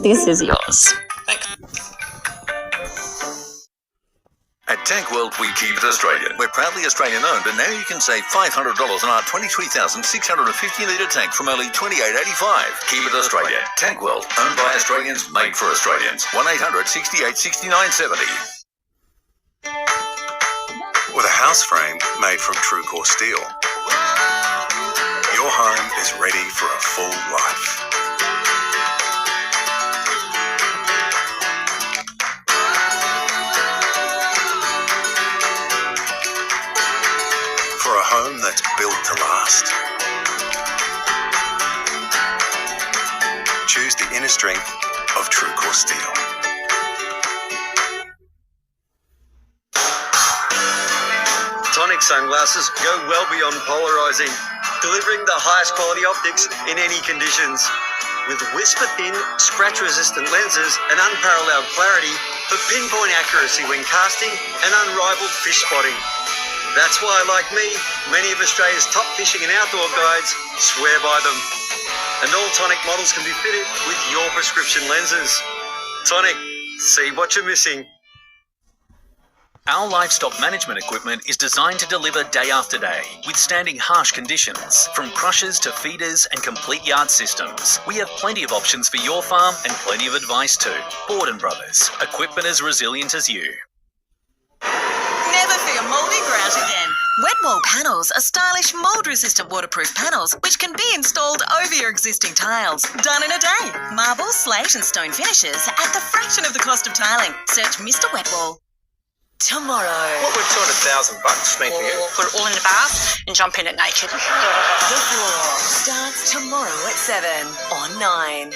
This is yours. At Tank World, we keep it Australian. We're proudly Australian owned, and now you can save $500 on our 23,650-litre tank from only $28.85. Keep it Australian. Tank World, owned by Australians, made for Australians. 1-800-68-69-70. With a house frame made from true core steel, your home is ready for a full life. For a home that's built to last. Choose the inner strength of true core steel. Tonic sunglasses go well beyond polarizing, delivering the highest quality optics in any conditions. With whisper-thin, scratch-resistant lenses and unparalleled clarity for pinpoint accuracy when casting and unrivaled fish spotting. That's why, like me, many of Australia's top fishing and outdoor guides swear by them. And all Tonic models can be fitted with your prescription lenses. Tonic, see what you're missing. Our livestock management equipment is designed to deliver day after day, withstanding harsh conditions, from crushers to feeders and complete yard systems. We have plenty of options for your farm and plenty of advice too. Borden Brothers, equipment as resilient as you. Never fear mouldy grout again. Wet Wall panels are stylish mould-resistant waterproof panels which can be installed over your existing tiles. Done in a day. Marble, slate and stone finishes at the fraction of the cost of tiling. Search Mr. Wet Wall. Tomorrow. What would $200,000 mean for you? Put it all in a bath and jump in it naked. The Floor starts tomorrow at 7 on 9.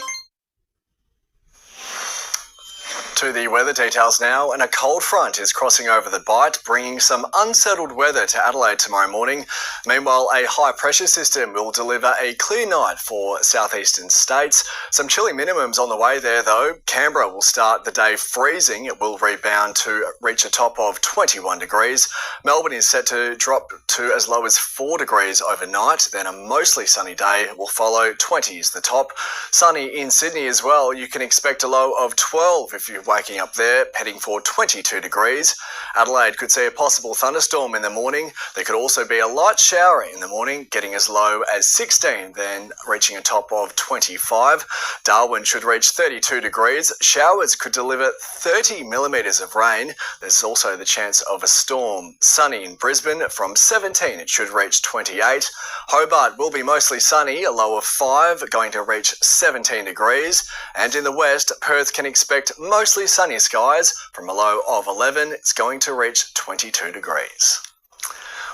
To the weather details now, and a cold front is crossing over the Bight, bringing some unsettled weather to Adelaide tomorrow morning. Meanwhile, a high pressure system will deliver a clear night for southeastern states. Some chilly minimums on the way there though. Canberra will start the day freezing. It will rebound to reach a top of 21 degrees. Melbourne is set to drop to as low as 4 degrees overnight. Then a mostly sunny day will follow. 20 is the top. Sunny in Sydney as well. You can expect a low of 12 if you're waking up there, heading for 22 degrees. Adelaide could see a possible thunderstorm in the morning. There could also be a light shower in the morning, getting as low as 16, then reaching a top of 25. Darwin should reach 32 degrees. Showers could deliver 30 millimetres of rain. There's also the chance of a storm. Sunny in Brisbane from 17, it should reach 28. Hobart will be mostly sunny, a low of 5, going to reach 17 degrees. And in the west, Perth can expect mostly sunny skies from a low of 11. It's going to reach 22 degrees.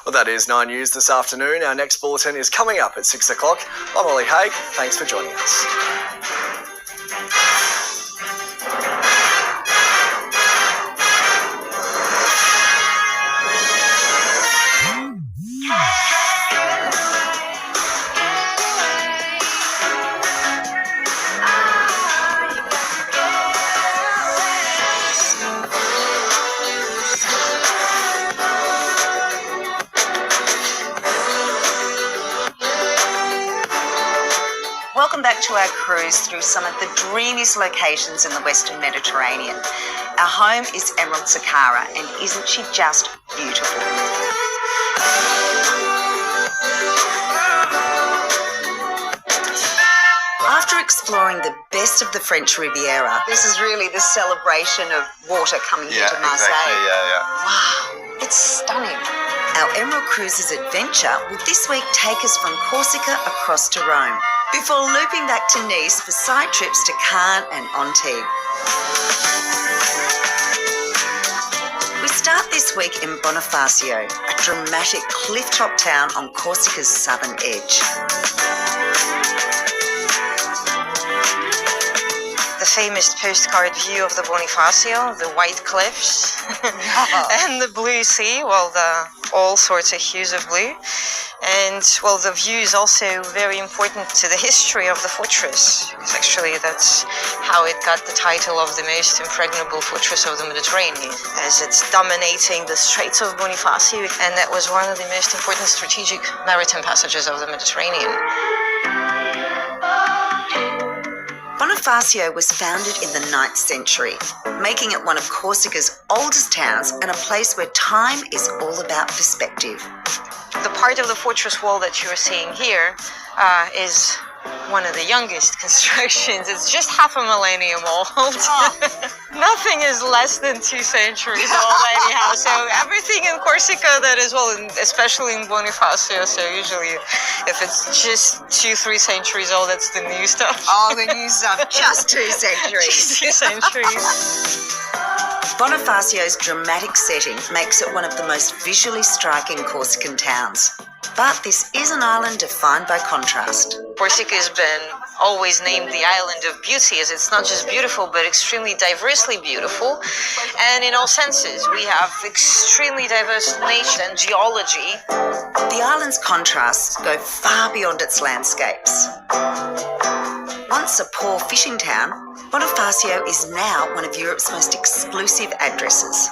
Well, that is 9 News this afternoon. Our next bulletin is coming up at 6 o'clock. I'm Ollie Haig. Thanks for joining us. Welcome back to our cruise through some of the dreamiest locations in the Western Mediterranean. Our home is Emerald Sakara, and isn't she just beautiful? After exploring the best of the French Riviera, this is really the celebration of water coming into Marseille. Exactly, Wow, it's stunning. Our Emerald Cruises adventure will this week take us from Corsica across to Rome, before looping back to Nice for side trips to Cannes and Antibes. We start this week in Bonifacio, a dramatic cliff-top town on Corsica's southern edge. The famous postcard view of the Bonifacio, the white cliffs, and the blue sea, well, all sorts of hues of blue. And, well, the view is also very important to the history of the fortress, because actually that's how it got the title of the most impregnable fortress of the Mediterranean, as it's dominating the Straits of Bonifacio, and that was one of the most important strategic maritime passages of the Mediterranean. Bonifacio was founded in the 9th century, making it one of Corsica's oldest towns and a place where time is all about perspective. The part of the fortress wall that you are seeing here is one of the youngest constructions. It's just half a millennium old. Nothing is less than 2 centuries old anyhow. So everything in Corsica that is, well, especially in Bonifacio, so usually if it's just 2-3 centuries old, that's the new stuff. Oh, the new stuff, just 2 centuries. Just 2 centuries. Bonifacio's dramatic setting makes it one of the most visually striking Corsican towns. But this is an island defined by contrast. Corsica has been always named the island of beauty, as it's not just beautiful, but extremely diversely beautiful. And in all senses, we have extremely diverse nature and geology. The island's contrasts go far beyond its landscapes. Once a poor fishing town, Bonifacio is now one of Europe's most exclusive addresses.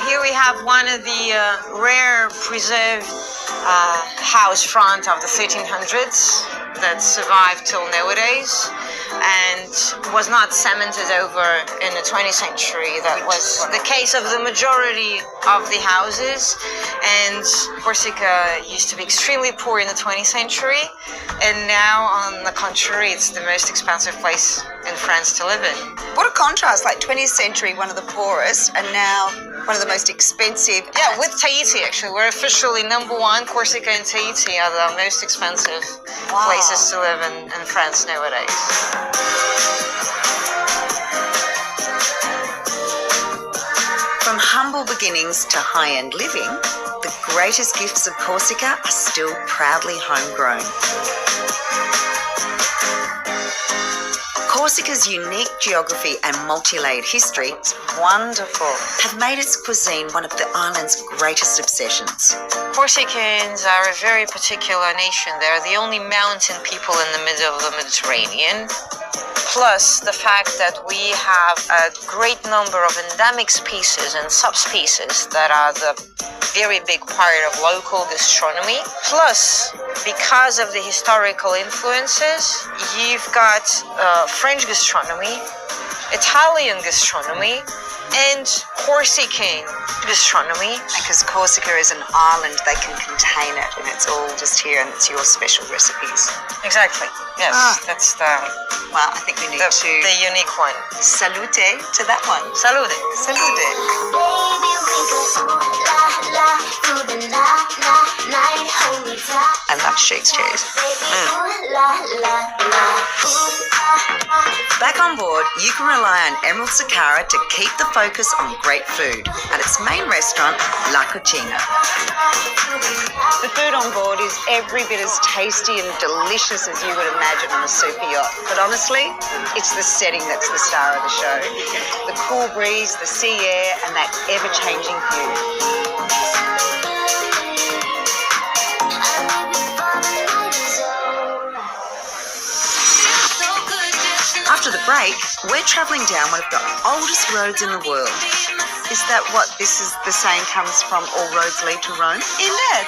Here we have one of the rare preserved house front of the 1300s that survived till nowadays and was not cemented over in the 20th century. That was the case of the majority of the houses, and Corsica used to be extremely poor in the 20th century, and now, on the contrary, it's the most expensive place in France to live in. What a contrast, like 20th century, one of the poorest, and now one of the most expensive. Yeah, with Tahiti, actually. We're officially #1. Corsica and Tahiti are the most expensive places to live in France nowadays. From humble beginnings to high-end living, the greatest gifts of Corsica are still proudly homegrown. Corsica's unique geography and multi-layered history, it's wonderful, have made its cuisine one of the island's greatest obsessions. Corsicans are a very particular nation. They're the only mountain people in the middle of the Mediterranean. Plus the fact that we have a great number of endemic species and subspecies that are the very big part of local gastronomy. Plus, because of the historical influences, you've got French gastronomy, Italian gastronomy, and Corsican gastronomy. Because Corsica is an island, they can contain it, and it's all just here, and it's your special recipes. Exactly. Yes, that's the. Well, I think we need the unique one. Salute to that one. Salute. Salute. I love Sheik's cheese. Back on board, you can rely on Emerald Sakara to keep the focus on great food at its main restaurant, La Cucina. The food on board is every bit as tasty and delicious as you would imagine on a super yacht. But honestly, it's the setting that's the star of the show. The cool breeze, the sea air, and that ever-changing view. After the break, we're travelling down one of the oldest roads in the world. Is that what the saying comes from, all roads lead to Rome? Indeed.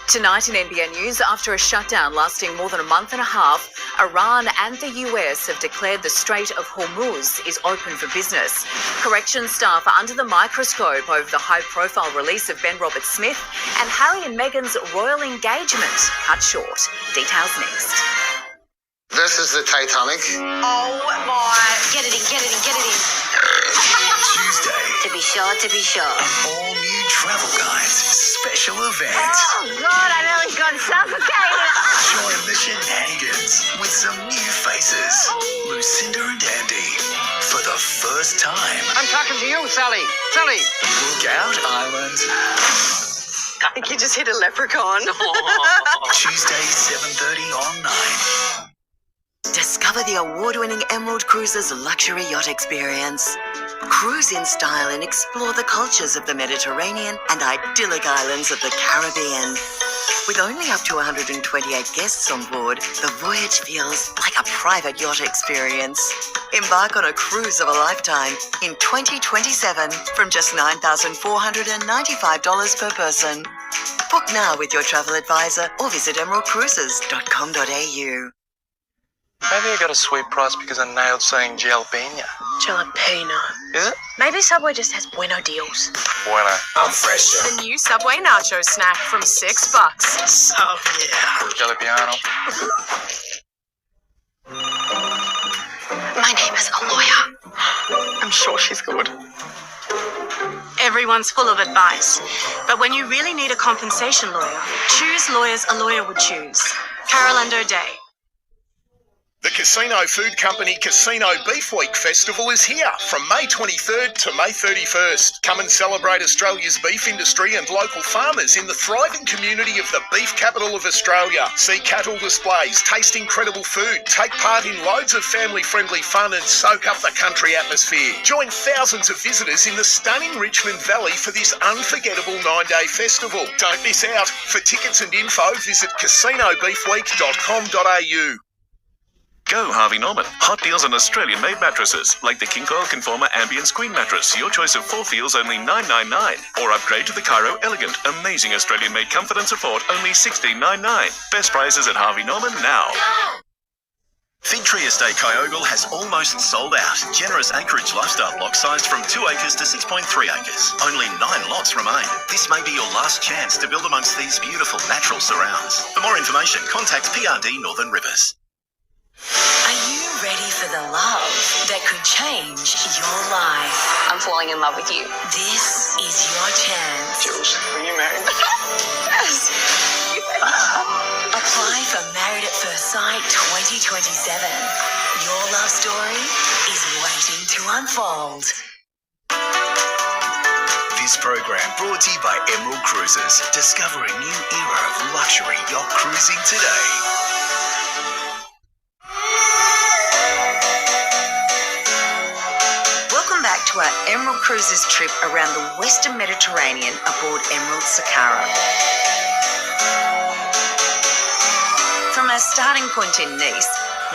Tonight in NBN News, after a shutdown lasting more than a month and a half, Iran and the US have declared the Strait of Hormuz is open for business. Corrections staff are under the microscope over the high-profile release of Ben Roberts-Smith and Harry and Meghan's royal engagement cut short. Details next. This is the Titanic. Oh my. Get it in, get it in, get it in. Tuesday, To be sure, to be sure. all new Travel Guides special event. Oh God, I nearly got suffocated. Join the shenanigans with some new faces. Lucinda and Andy, for the first time. I'm talking to you, Sally. Sally. Lookout Island. I think you just hit a leprechaun. Tuesday, 7:30 on 9. Discover the award-winning Emerald Cruises luxury yacht experience. Cruise in style and explore the cultures of the Mediterranean and idyllic islands of the Caribbean. With only up to 128 guests on board, the voyage feels like a private yacht experience. Embark on a cruise of a lifetime in 2027 from just $9,495 per person. Book now with your travel advisor or visit emeraldcruises.com.au. Maybe I got a sweet price because I nailed saying jalapeno. Jalapeno. Is it? Maybe Subway just has bueno deals. Bueno. I'm fresher. The new Subway nacho snack from $6. Oh, yeah. Jalapeno. My name is a lawyer. I'm sure she's good. Everyone's full of advice. But when you really need a compensation lawyer, choose lawyers a lawyer would choose. Carol and O'Day. The Casino Food Company Casino Beef Week Festival is here from May 23rd to May 31st. Come and celebrate Australia's beef industry and local farmers in the thriving community of the beef capital of Australia. See cattle displays, taste incredible food, take part in loads of family-friendly fun and soak up the country atmosphere. Join thousands of visitors in the stunning Richmond Valley for this unforgettable 9-day festival. Don't miss out. For tickets and info, visit casinobeefweek.com.au. Go Harvey Norman. Hot deals on Australian-made mattresses, like the King Coil Conformer Ambient Screen Mattress. Your choice of 4 feels only $9.99. Or upgrade to the Cairo Elegant. Amazing Australian-made comfort and support, only $16.99. Best prices at Harvey Norman now. Fig Tree Estate Kyogle has almost sold out. Generous acreage lifestyle block sized from 2 acres to 6.3 acres. Only 9 lots remain. This may be your last chance to build amongst these beautiful natural surrounds. For more information, contact PRD Northern Rivers. Are you ready for the love that could change your life? I'm falling in love with you. This is your chance. Jules, are you married? Yes. Apply for Married at First Sight 2027. Your love story is waiting to unfold. This program brought to you by Emerald Cruises. Discover a new era of luxury yacht cruising today. Welcome back to our Emerald Cruises trip around the Western Mediterranean aboard Emerald Sakara. From our starting point in Nice,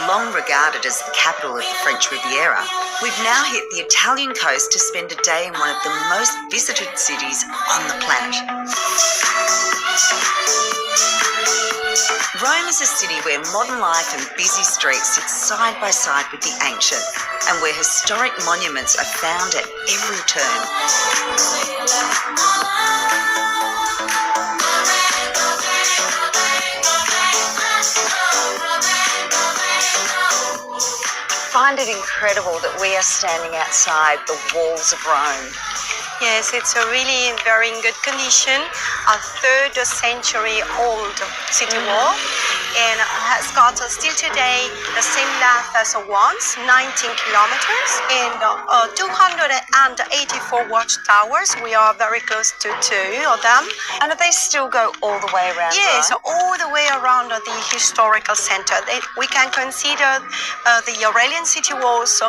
long regarded as the capital of the French Riviera, we've now hit the Italian coast to spend a day in one of the most visited cities on the planet. Rome is a city where modern life and busy streets sit side by side with the ancient, and where historic monuments are found at every turn. I find it incredible that we are standing outside the walls of Rome. Yes, it's a really very in good condition, a 3rd century old city wall, and has got still today the same length as once, 19 kilometers, and 284 watchtowers. We are very close to 2 of them. And they still go all the way around? Yes, Rome? all the way around the historical center. We can consider the Aurelian city walls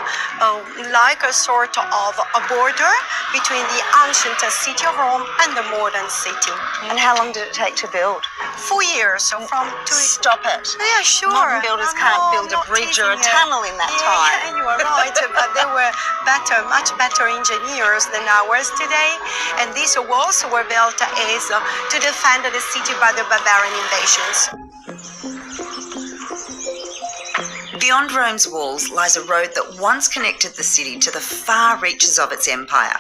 like a sort of a border between the ancient city of Rome and the modern city. And how long did it take to build? 4 years. So from Stop it. Yeah, sure. Modern builders can't build a bridge or a tunnel in that time. Yeah, you are right. But they were much better engineers than ours today. And these walls were built as to defend the city by the barbarian invasions. Beyond Rome's walls lies a road that once connected the city to the far reaches of its empire.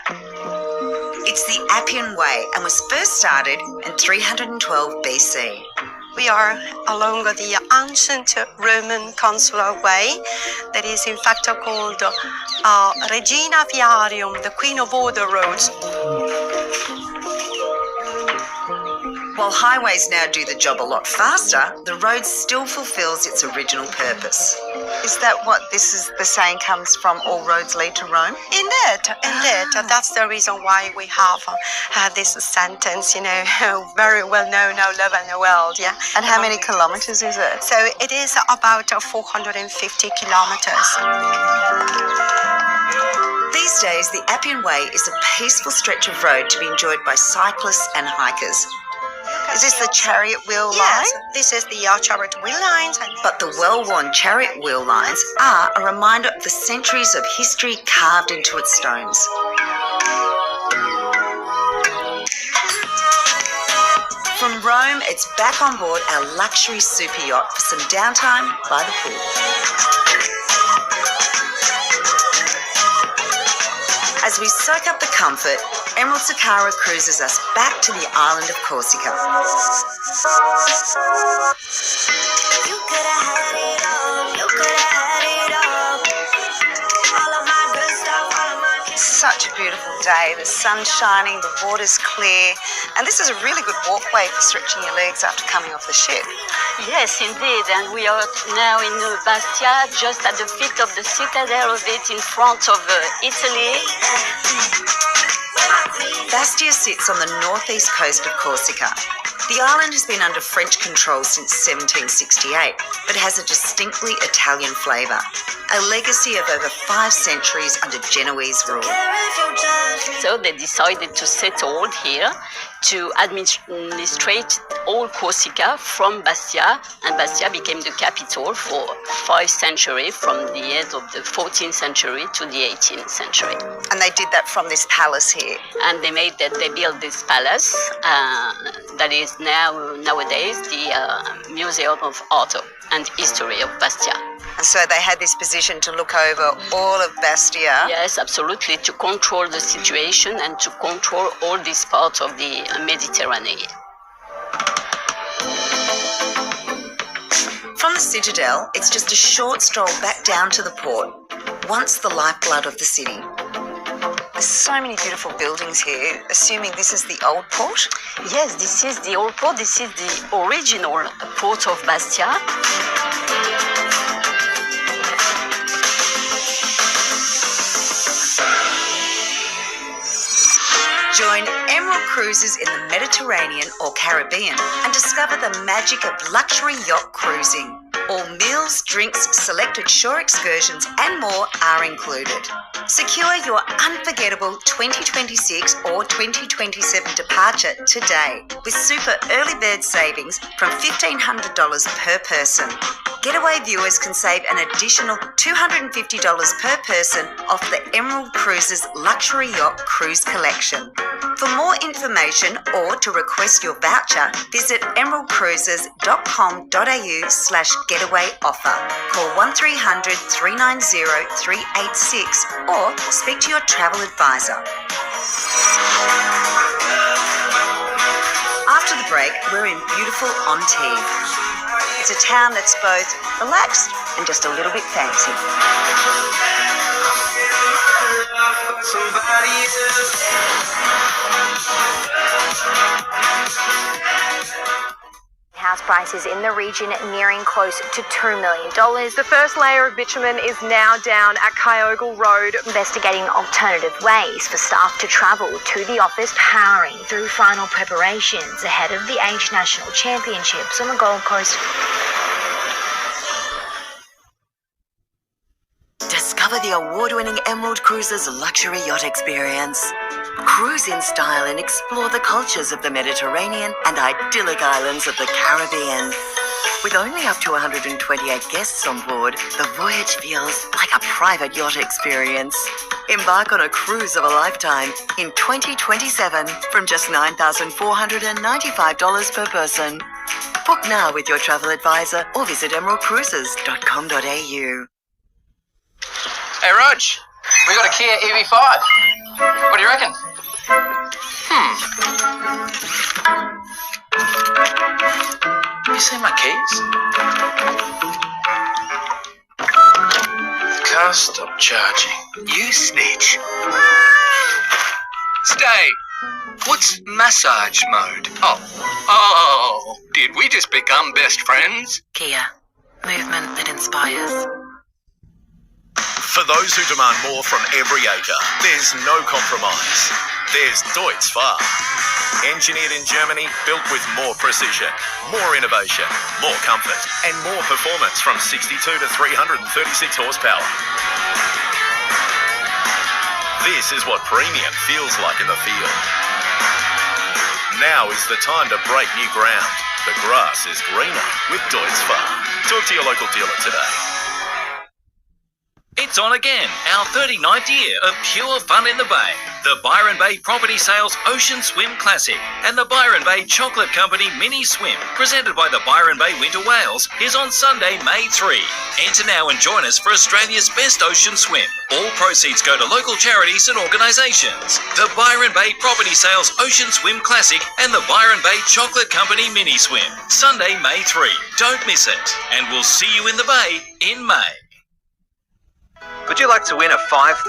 It's the Appian Way and was first started in 312 BC. We are along the ancient Roman consular way that is in fact called Regina Viarium, the Queen of all the roads. While highways now do the job a lot faster, the road still fulfills its original purpose. Is that what this is the saying comes from, all roads lead to Rome? Indeed. That's the reason why we have this sentence, very well known all over the world, yeah. And how many kilometres is it? So it is about 450 kilometres. These days, the Appian Way is a peaceful stretch of road to be enjoyed by cyclists and hikers. Is this the chariot wheel line? Yes, this is the chariot wheel lines. But the well-worn chariot wheel lines are a reminder of the centuries of history carved into its stones. From Rome, it's back on board our luxury super yacht for some downtime by the pool. As we soak up the comfort, Emerald Sakara cruises us back to the island of Corsica. You could have had it all. You could have had it all. All of my good stuff, all of my Such a beautiful day. The sun's shining, the water's clear, and this is a really good walkway for stretching your legs after coming off the ship. Yes, indeed, and we are now in Bastia, just at the feet of the citadel of it, in front of Italy. Bastia sits on the northeast coast of Corsica. The island has been under French control since 1768, but has a distinctly Italian flavour, a legacy of over 5 centuries under Genoese rule. So they decided to settle here to administrate all Corsica from Bastia, and Bastia became the capital for 5 centuries, from the end of the 14th century to the 18th century. And they did that from this palace here. And they built this palace that is nowadays the Museum of Art and History of Bastia. And so they had this position to look over all of Bastia. Yes, absolutely, to control the situation and to control all this part of the Mediterranean. From the citadel, it's just a short stroll back down to the port, once the lifeblood of the city. There's so many beautiful buildings here, assuming this is the old port? Yes, this is the old port. This is the original port of Bastia. Join Emerald Cruises in the Mediterranean or Caribbean and discover the magic of luxury yacht cruising. All meals, drinks, selected shore excursions and more are included. Secure your unforgettable 2026 or 2027 departure today with super early bird savings from $1,500 per person. Getaway viewers can save an additional $250 per person off the Emerald Cruises Luxury Yacht Cruise Collection. For more information or to request your voucher, visit emeraldcruises.com.au/getaway offer. Call 1300 390 386 or speak to your travel advisor. After the break, we're in beautiful Antibes. It's a town that's both relaxed and just a little bit fancy. House prices in the region nearing close to $2 million. The first layer of bitumen is now down at Kyogle Road. Investigating alternative ways for staff to travel to the office, powering through final preparations ahead of the Age National Championships on the Gold Coast. Discover the award-winning Emerald Cruises luxury yacht experience. Cruise in style and explore the cultures of the Mediterranean and idyllic islands of the Caribbean. With only up to 128 guests on board, the voyage feels like a private yacht experience. Embark on a cruise of a lifetime in 2027 from just $9,495 per person. Book now with your travel advisor or visit emeraldcruises.com.au. Hey, Rog, we got a Kia EV5. What do you reckon? You see my keys? The car stopped charging. You snitch. Stay. What's massage mode? Oh, did we just become best friends? Kia, movement that inspires. For those who demand more from every acre, there's no compromise. There's Deutz Fahr. Engineered in Germany, built with more precision, more innovation, more comfort, and more performance from 62 to 336 horsepower. This is what premium feels like in the field. Now is the time to break new ground. The grass is greener with Deutz Farm. Talk to your local dealer today. It's on again, our 39th year of pure fun in the Bay. The Byron Bay Property Sales Ocean Swim Classic and the Byron Bay Chocolate Company Mini Swim, presented by the Byron Bay Winter Whales, is on Sunday, May 3. Enter now and join us for Australia's best ocean swim. All proceeds go to local charities and organisations. The Byron Bay Property Sales Ocean Swim Classic and the Byron Bay Chocolate Company Mini Swim, Sunday, May 3. Don't miss it. And we'll see you in the Bay in May. Would you like to win a $5,000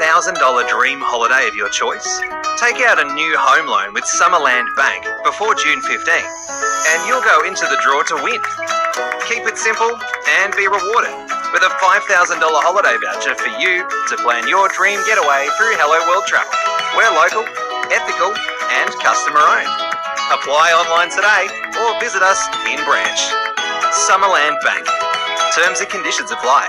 dream holiday of your choice? Take out a new home loan with Summerland Bank before June 15, and you'll go into the draw to win. Keep it simple and be rewarded with a $5,000 holiday voucher for you to plan your dream getaway through Hello World Travel. We're local, ethical and customer owned. Apply online today or visit us in branch. Summerland Bank. Terms and conditions apply.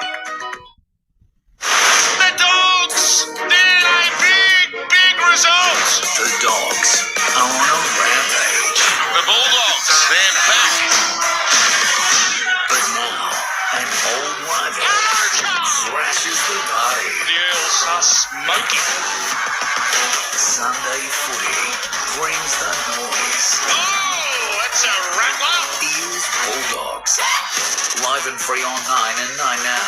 Results. The Dogs are on a rampage. The Bulldogs, they're back. But now, an old rival crashes the party. The Earls are smoking. Sunday footy brings the noise. Oh, that's a rattler. Eels Bulldogs. Live and free on 9 and 9 now.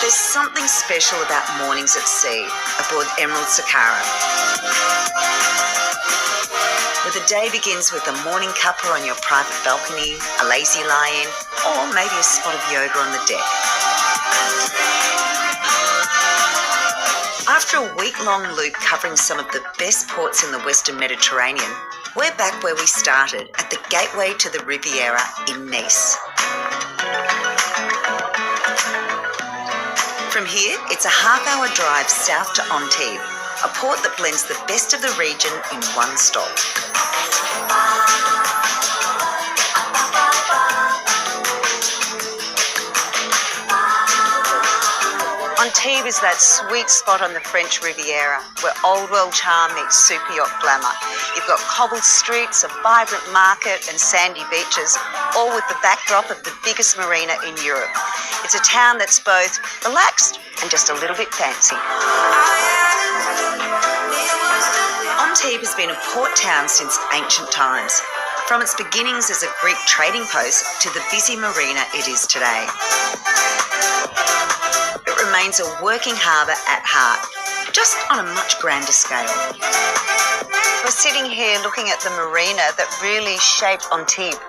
There's something special about mornings at sea aboard Emerald Sakara. Where the day begins with a morning cuppa on your private balcony, a lazy lie-in, or maybe a spot of yoga on the deck. After a week-long loop covering some of the best ports in the Western Mediterranean, we're back where we started, at the gateway to the Riviera in Nice. From here, it's a half-hour drive south to Antibes, a port that blends the best of the region in one stop. Antibes is that sweet spot on the French Riviera where old world charm meets super yacht glamour. You've got cobbled streets, a vibrant market and sandy beaches, all with the backdrop of the biggest marina in Europe. It's a town that's both relaxed and just a little bit fancy. Antibes has been a port town since ancient times, from its beginnings as a Greek trading post to the busy marina it is today. It remains a working harbour at heart, just on a much grander scale. We're sitting here looking at the marina that really shaped Antibes.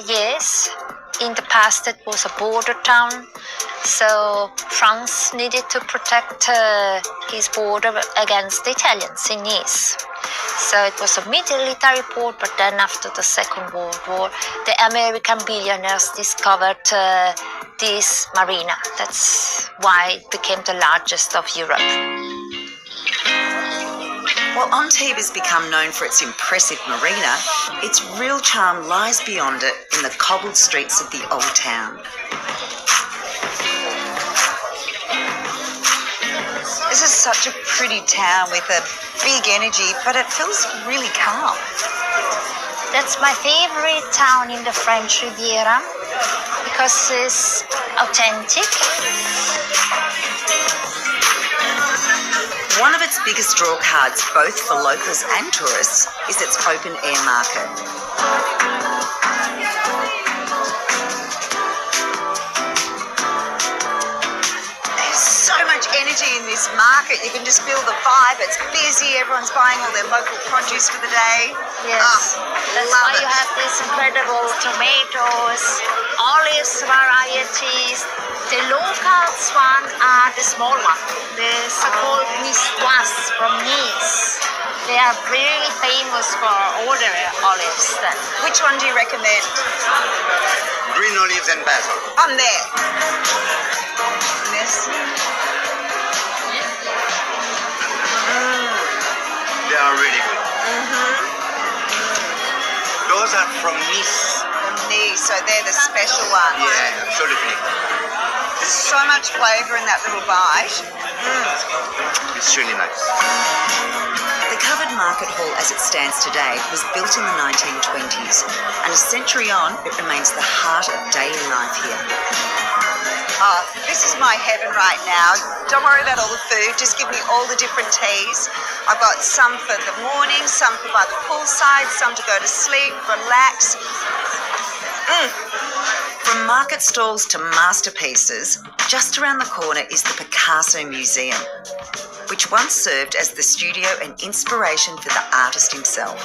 Yes. In the past, it was a border town, so France needed to protect his border against the Italians in Nice. So it was a military port, but then after the Second World War, the American billionaires discovered this marina. That's why it became the largest of Europe. While Antibes has become known for its impressive marina, its real charm lies beyond it in the cobbled streets of the old town. This is such a pretty town with a big energy, but it feels really calm. That's my favorite town in the French Riviera because it's authentic. One of its biggest draw cards, both for locals and tourists, is its open-air market. There's so much energy in this market. You can just feel the vibe. It's busy. Everyone's buying all their local produce for the day. Yes, that's why you have these incredible tomatoes, olives varieties. The locals one are the small one, the so-called Niçoise from Nice. They are very famous for all their olives. Which one do you recommend? Green olives and basil. I'm there. Yes. They are really good. Those are from Nice. From Nice. these, so they're the special ones. Yeah, absolutely. There's so much flavour in that little bite. It's really nice. The covered market hall as it stands today was built in the 1920s, and a century on, it remains the heart of daily life here. Oh, this is my heaven right now. Don't worry about all the food, just give me all the different teas. I've got some for the morning, some for by the poolside, some to go to sleep, relax. From market stalls to masterpieces, just around the corner is the Picasso Museum, which once served as the studio and inspiration for the artist himself.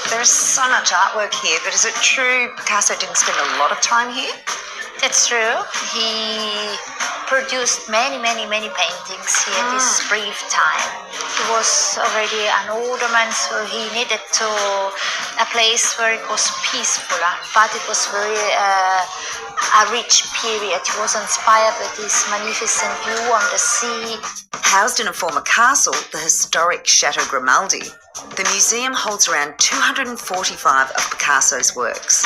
There's so much artwork here, but is it true Picasso didn't spend a lot of time here? That's true. He produced many paintings here this brief time. He was already an older man, so he needed a place where it was peaceful, but it was very a rich period. He was inspired with this magnificent view on the sea. Housed in a former castle, the historic Chateau Grimaldi, the museum holds around 245 of Picasso's works.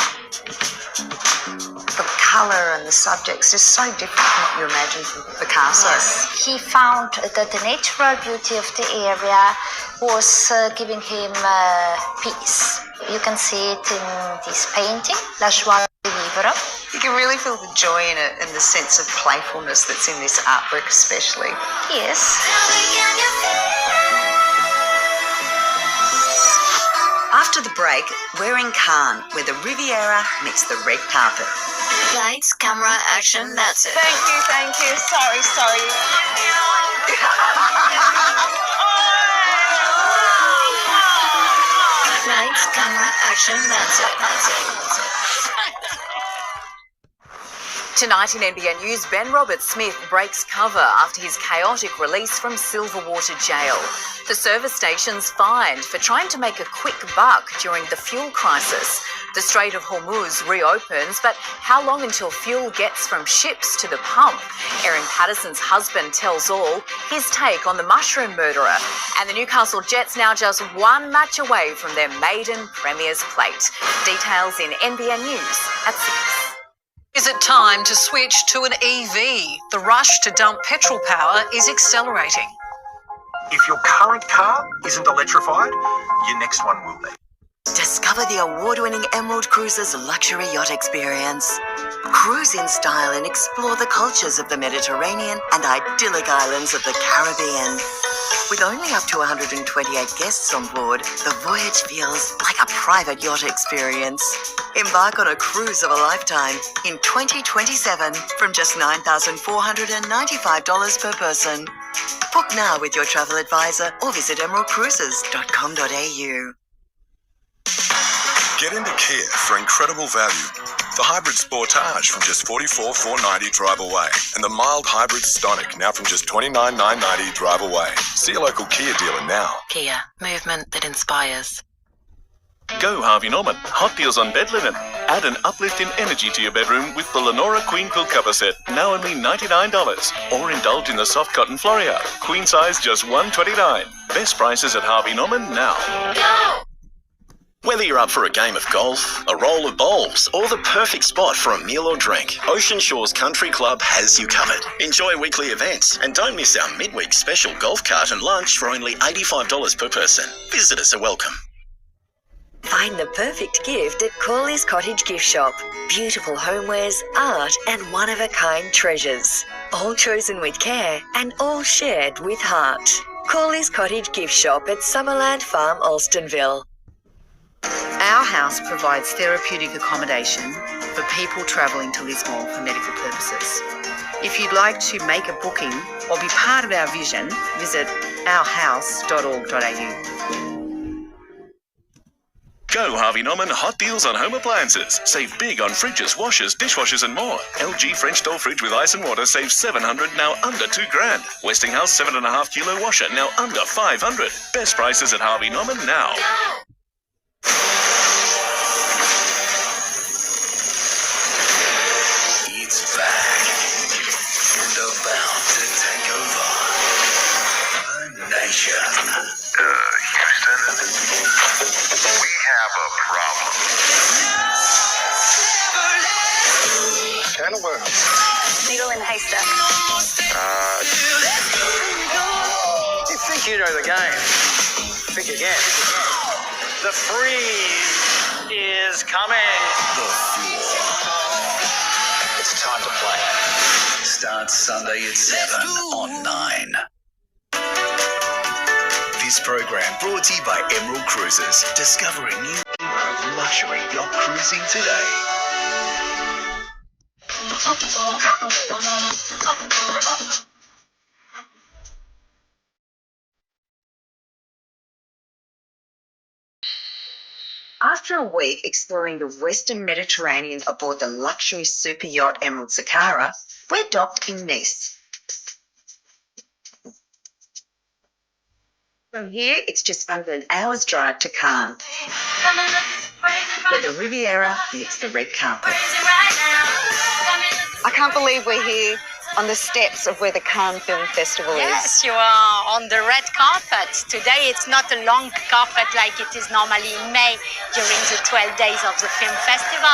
The colour and the subjects is so different from what you imagine from Picasso. Yes. He found that the natural beauty of the area was giving him peace. You can see it in this painting, La Joie de Vivre. You can really feel the joy in it and the sense of playfulness that's in this artwork especially. Yes. After the break, we're in Cannes, where the Riviera meets the red carpet. Lights, camera, action, that's it. Thank you. Sorry. Lights, camera, action, that's it. Tonight in NBN News, Ben Roberts-Smith breaks cover after his chaotic release from Silverwater Jail. The service station's fined for trying to make a quick buck during the fuel crisis. The Strait of Hormuz reopens, but how long until fuel gets from ships to the pump? Erin Patterson's husband tells all his take on the mushroom murderer. And the Newcastle Jets now just one match away from their maiden Premier's plate. Details in NBN News at 6. Is it time to switch to an EV? The rush to dump petrol power is accelerating. If your current car isn't electrified, your next one will be. Discover the award-winning Emerald Cruises luxury yacht experience. Cruise in style and explore the cultures of the Mediterranean and idyllic islands of the Caribbean. With only up to 128 guests on board, the voyage feels like a private yacht experience. Embark on a cruise of a lifetime in 2027 from just $9,495 per person. Book now with your travel advisor or visit emeraldcruises.com.au. Get into Kia for incredible value. The hybrid Sportage from just $44,490 drive away, and the mild hybrid Stonic now from just $29,990 drive away. See a local Kia dealer now. Kia, movement that inspires. Go Harvey Norman. Hot deals on bed linen. Add an uplift in energy to your bedroom with the Lenora Queen Quilt Cover Set, now only $99. Or indulge in the soft cotton Floria. Queen size just $129. Best prices at Harvey Norman now. Go! Whether you're up for a game of golf, a roll of bowls, or the perfect spot for a meal or drink, Ocean Shores Country Club has you covered. Enjoy weekly events and don't miss our midweek special golf cart and lunch for only $85 per person. Visitors are welcome. Find the perfect gift at Corley's Cottage Gift Shop. Beautiful homewares, art, and one-of-a-kind treasures. All chosen with care and all shared with heart. Corley's Cottage Gift Shop at Summerland Farm, Alstonville. Our house provides therapeutic accommodation for people travelling to Lismore for medical purposes. If you'd like to make a booking or be part of our vision, visit ourhouse.org.au. Go Harvey Norman hot deals on home appliances. Save big on fridges, washers, dishwashers and more. LG French door fridge with ice and water saves $700, now under $2,000. Westinghouse 7.5 kilo washer, now under $500. Best prices at Harvey Norman now. It's back and about to take over the nation. taster. You think you know the game. Think again. The freeze is coming. It's time to play. Starts Sunday at 7 on 9. This program brought to you by Emerald Cruises. Discover a new era of luxury yacht cruising today. After a week exploring the Western Mediterranean aboard the luxury super yacht Emerald Sakara, we're docked in Nice. From here, it's just under an hour's drive to Cannes, where the Riviera meets the red carpet. I can't believe we're here on the steps of where the Cannes Film Festival is. Yes, you are on the red carpet. Today it's not a long carpet like it is normally in May during the 12 days of the film festival.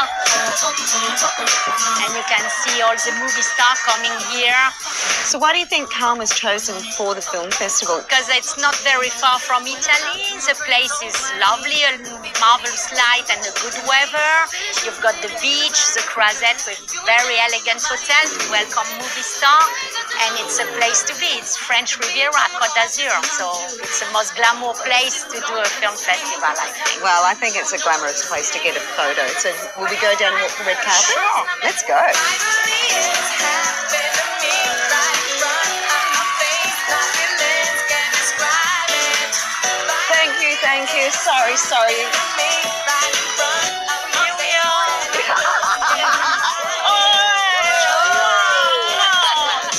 And you can see all the movie stars coming here. So why do you think Cannes was chosen for the film festival? Because it's not very far from Italy. The place is lovely, a marvelous light and a good weather. You've got the beach, the Croisette with very elegant hotel to welcome movie star, and it's a place to be. It's French Riviera, Côte d'Azur, so it's the most glamour place to do a film festival, I think. Well, I think it's a glamorous place to get a photo. So will we go down and walk the red carpet? Sure. Let's go. Thank you. Sorry.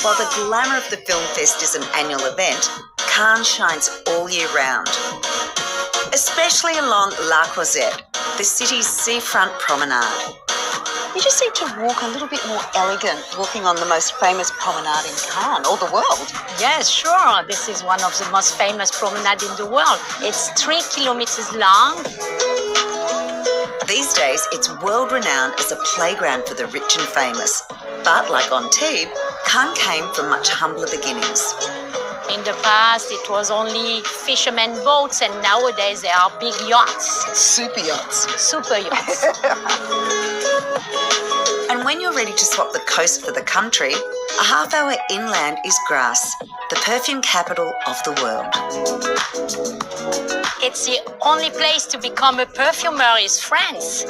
While the glamour of the Film Fest is an annual event, Cannes shines all year round. Especially along La Croisette, the city's seafront promenade. You just seem to walk a little bit more elegant walking on the most famous promenade in Cannes, or the world. Yes, sure. This is one of the most famous promenades in the world. It's 3 kilometers long. These days, it's world-renowned as a playground for the rich and famous. But like Antibes, Cannes came from much humbler beginnings. In the past, it was only fishermen boats, and nowadays there are big yachts. Super yachts. Super yachts. And when you're ready to swap the coast for the country, a half-hour inland is Grasse, the perfume capital of the world. It's the only place to become a perfumer is France.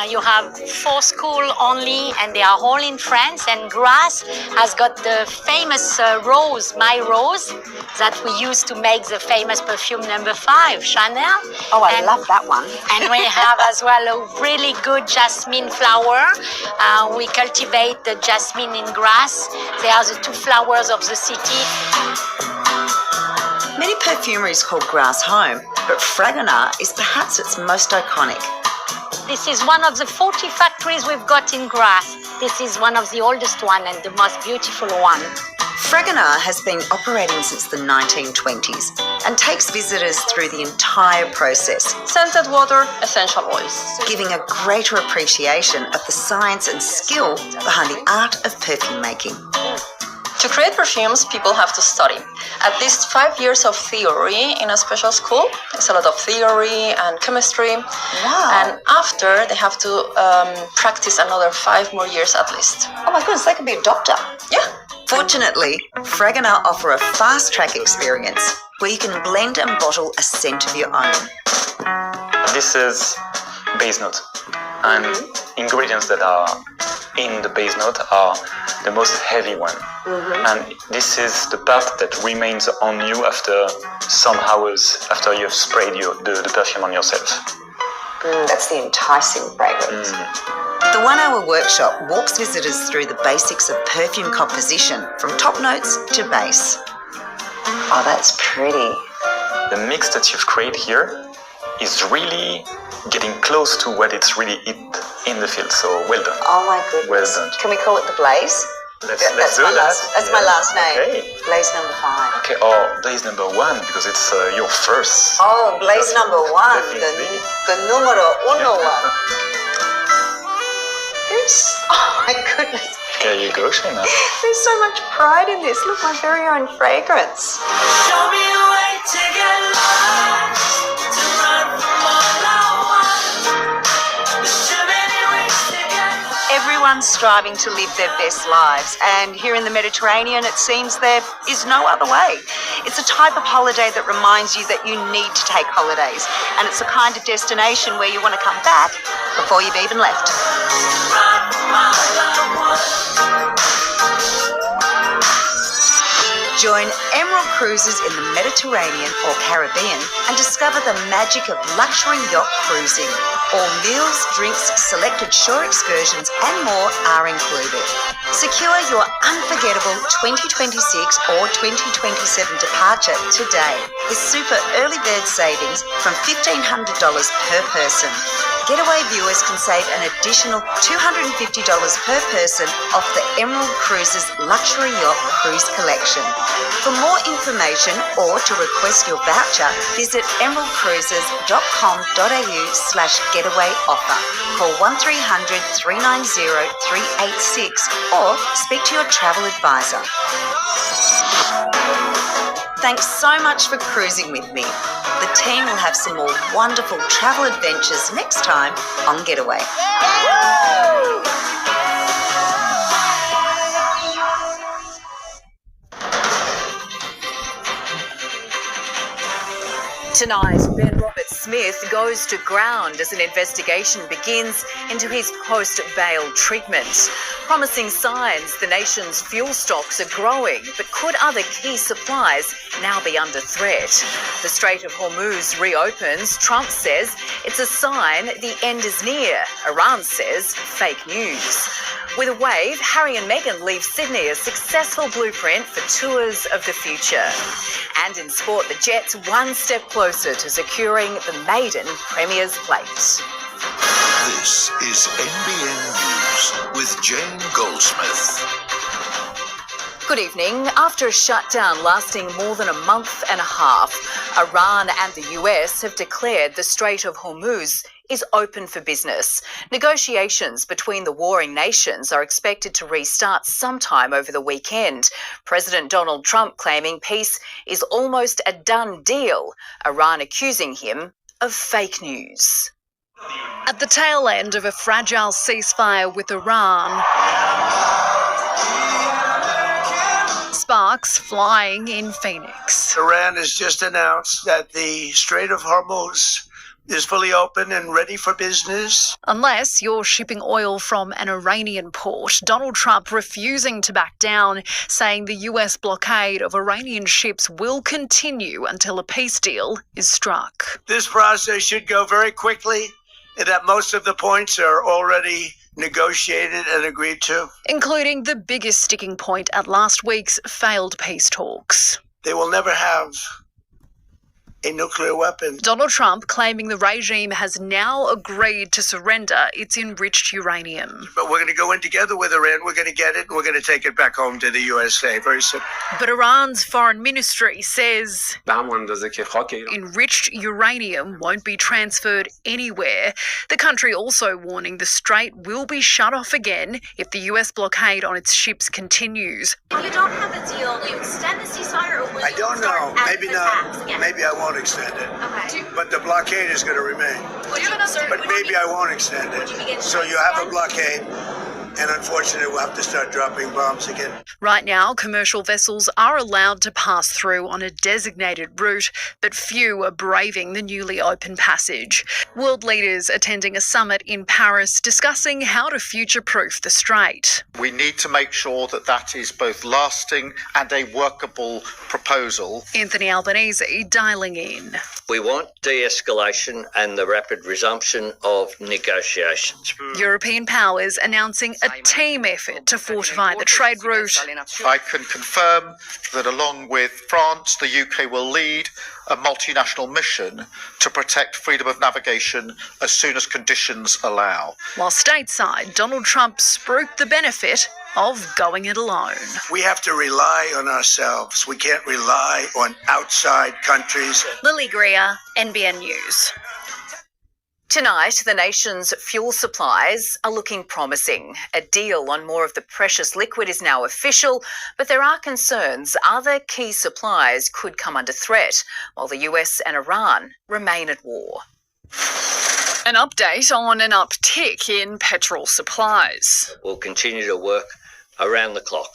You have 4 schools only, and they are all in France. And Grasse has got the famous rose, My Rose, that we use to make the famous perfume number 5, Chanel. Oh, I love that one. And we have as well a really good jasmine flower. We cultivate the jasmine in Grasse. They are the 2 flowers of the city. Many perfumeries call Grasse home, but Fragonard is perhaps its most iconic. This is one of the 40 factories we've got in Grasse. This is one of the oldest one and the most beautiful one. Fragonard has been operating since the 1920s and takes visitors through the entire process. Scented water, essential oils. Giving a greater appreciation of the science and skill behind the art of perfume making. To create perfumes, people have to study. At least 5 years of theory in a special school. It's a lot of theory and chemistry. Wow. And after, they have to practice another 5 more years at least. Oh my goodness, they could be a doctor. Yeah. Fortunately, Fragonard offer a fast-track experience where you can blend and bottle a scent of your own. This is base note, and ingredients that are in the base note are the most heavy one. And this is the part that remains on you after some hours after you've sprayed the perfume on yourself. That's the enticing fragrance. The 1-hour workshop walks visitors through the basics of perfume composition, from top notes to base. Oh, that's pretty. The mix that you've created here is really getting close to what it's really in the field. So well done. Oh my goodness. Well done. Can we call it the Blaze? Let's do that. That's my last name. Okay. Blaze number 5. Okay, or Blaze number 1 because it's your first. Oh, Blaze number 1, the numero uno one. Oh my goodness. There you go, Shayna. There's so much pride in this. Look, my very own fragrance. Show me a way to get lost, to run from all I want. There's too many ways to get lost. Everyone's striving to live their best lives, and here in the Mediterranean, it seems there is no other way. It's a type of holiday that reminds you that you need to take holidays, and it's a kind of destination where you want to come back before you've even left. Run from all I want. Join Emerald Cruises in the Mediterranean or Caribbean and discover the magic of luxury yacht cruising. All meals, drinks, selected shore excursions and more are included. Secure your unforgettable 2026 or 2027 departure today with super early bird savings from $1,500 per person. Getaway viewers can save an additional $250 per person off the Emerald Cruises Luxury Yacht Cruise Collection. For more information or to request your voucher, visit emeraldcruises.com.au/getaway offer. Call 1300 390 386 or speak to your travel advisor. Thanks so much for cruising with me. The team will have some more wonderful travel adventures next time on Getaway. Tonight, Ben Roberts-Smith goes to ground as an investigation begins into his post-bail treatment. Promising signs the nation's fuel stocks are growing, but could other key supplies now be under threat? The Strait of Hormuz reopens. Trump says it's a sign the end is near. Iran says fake news. With a wave, Harry and Meghan leave Sydney a successful blueprint for tours of the future. And in sport, the Jets one step closer to securing the maiden Premier's plate. This is NBN News with Jane Goldsmith. Good evening. After a shutdown lasting more than a month and a half, Iran and the US have declared the Strait of Hormuz is open for business. Negotiations between the warring nations are expected to restart sometime over the weekend. President Donald Trump claiming peace is almost a done deal, Iran accusing him of fake news. At the tail end of a fragile ceasefire with Iran, sparks flying in Phoenix. Iran has just announced that the Strait of Hormuz is fully open and ready for business. Unless you're shipping oil from an Iranian port, Donald Trump refusing to back down, saying the US blockade of Iranian ships will continue until a peace deal is struck. This process should go very quickly, and that most of the points are already negotiated and agreed to. Including the biggest sticking point at last week's failed peace talks. They will never have a nuclear weapon. Donald Trump claiming the regime has now agreed to surrender its enriched uranium. But we're going to go in together with Iran, we're going to get it, and we're going to take it back home to the USA very soon. But Iran's foreign ministry says enriched uranium won't be transferred anywhere. The country also warning the strait will be shut off again if the US blockade on its ships continues. If you don't have a deal, will you extend the ceasefire or will I don't know. Maybe not. Maybe I won't extend it. Okay. But the blockade is going to remain. But maybe I won't extend it. So you have a blockade, and unfortunately we'll have to start dropping bombs again. Right now, commercial vessels are allowed to pass through on a designated route, but few are braving the newly open passage. World leaders attending a summit in Paris discussing how to future-proof the strait. We need to make sure that that is both lasting and a workable proposal. Anthony Albanese dialing in. We want de-escalation and the rapid resumption of negotiations. European powers announcing a team effort to fortify the trade route. I can confirm that along with France, the UK will lead a multinational mission to protect freedom of navigation as soon as conditions allow. While stateside, Donald Trump spruiked the benefit of going it alone. We have to rely on ourselves. We can't rely on outside countries. Lily Greer, NBN News. Tonight, the nation's fuel supplies are looking promising. A deal on more of the precious liquid is now official, but there are concerns other key supplies could come under threat, while the US and Iran remain at war. An update on an uptick in petrol supplies. We'll continue to work around the clock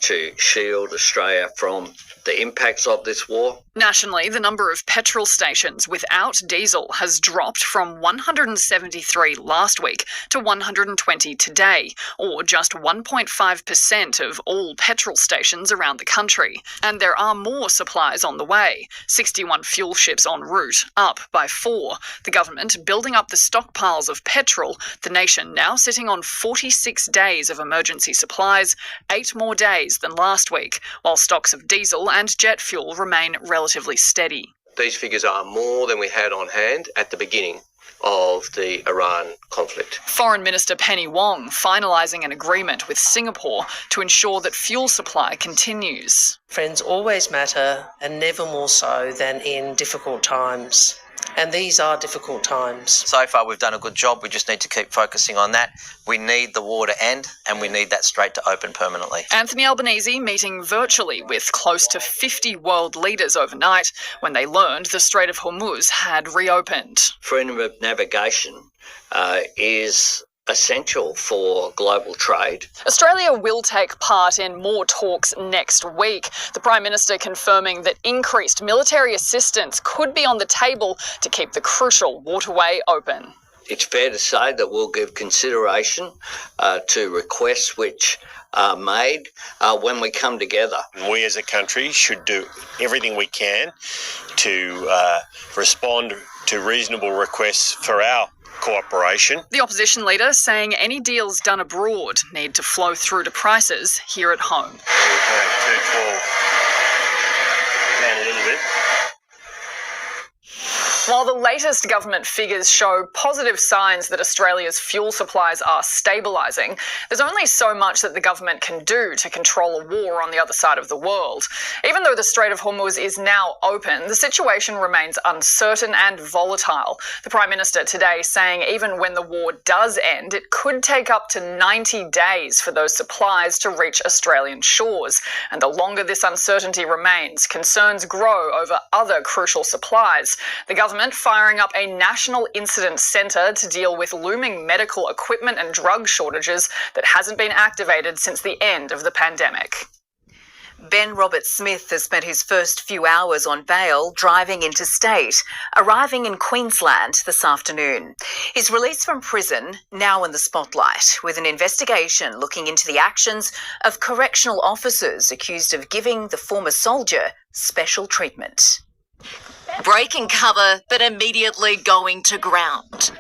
to shield Australia from the impacts of this war. Nationally, the number of petrol stations without diesel has dropped from 173 last week to 120 today, or just 1.5% of all petrol stations around the country. And there are more supplies on the way. 61 fuel ships en route, up by 4. The government building up the stockpiles of petrol, the nation now sitting on 46 days of emergency supplies, 8 more days than last week, while stocks of diesel and jet fuel remain relatively steady. These figures are more than we had on hand at the beginning of the Iran conflict. Foreign Minister Penny Wong finalising an agreement with Singapore to ensure that fuel supply continues. Friends always matter, and never more so than in difficult times. And these are difficult times. So far we've done a good job. We just need to keep focusing on that. We need the war to end, and we need that strait to open permanently. Anthony Albanese meeting virtually with close to 50 world leaders overnight when they learned the Strait of Hormuz had reopened. Freedom of navigation is essential for global trade. Australia will take part in more talks next week. The Prime Minister confirming that increased military assistance could be on the table to keep the crucial waterway open. It's fair to say that we'll give consideration to requests which are made when we come together. We as a country should do everything we can to respond to reasonable requests for our cooperation. The opposition leader saying any deals done abroad need to flow through to prices here at home. 212 down a little bit. While the latest government figures show positive signs that Australia's fuel supplies are stabilising, there's only so much that the government can do to control a war on the other side of the world. Even though the Strait of Hormuz is now open, the situation remains uncertain and volatile. The Prime Minister today saying even when the war does end, it could take up to 90 days for those supplies to reach Australian shores. And the longer this uncertainty remains, concerns grow over other crucial supplies. The government firing up a national incident centre to deal with looming medical equipment and drug shortages that hasn't been activated since the end of the pandemic. Ben Roberts-Smith has spent his first few hours on bail driving interstate, arriving in Queensland this afternoon. His release from prison now in the spotlight, with an investigation looking into the actions of correctional officers accused of giving the former soldier special treatment. Breaking cover, but immediately going to ground.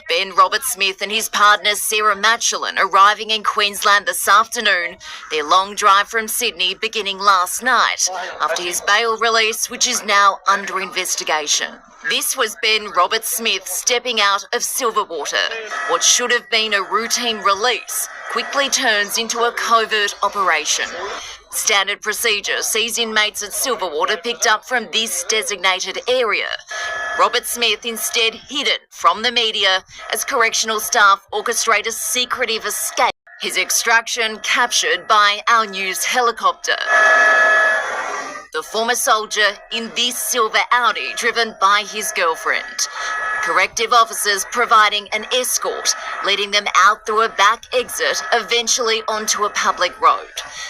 Ben Roberts-Smith and his partner Sarah Matchellan arriving in Queensland this afternoon, their long drive from Sydney beginning last night, after his bail release, which is now under investigation. This was Ben Roberts-Smith stepping out of Silverwater. What should have been a routine release quickly turns into a covert operation. Standard procedure sees inmates at Silverwater picked up from this designated area. Roberts-Smith instead hidden from the media as correctional staff orchestrate a secretive escape. His extraction captured by our news helicopter. The former soldier in this silver Audi driven by his girlfriend. Corrective officers providing an escort, leading them out through a back exit, eventually onto a public road.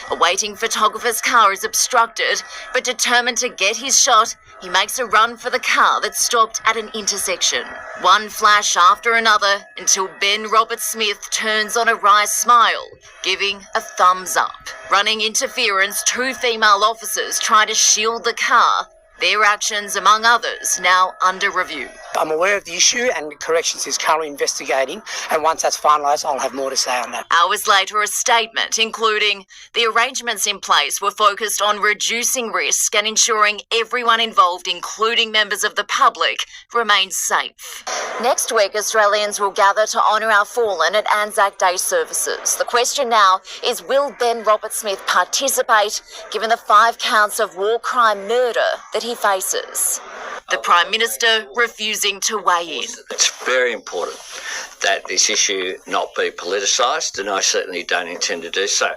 A waiting photographer's car is obstructed, but determined to get his shot, he makes a run for the car that stopped at an intersection. One flash after another until Ben Roberts-Smith turns on a wry smile, giving a thumbs up. Running interference, 2 female officers try to shield the car. Their actions, among others, now under review. I'm aware of the issue and Corrections is currently investigating, and once that's finalised I'll have more to say on that. Hours later, a statement including the arrangements in place were focused on reducing risk and ensuring everyone involved, including members of the public, remains safe. Next week, Australians will gather to honour our fallen at Anzac Day services. The question now is, will Ben Roberts-Smith participate, given the 5 counts of war crime murder that he faces? the Prime Minister refusing to weigh in. It's very important that this issue not be politicised, and I certainly don't intend to do so.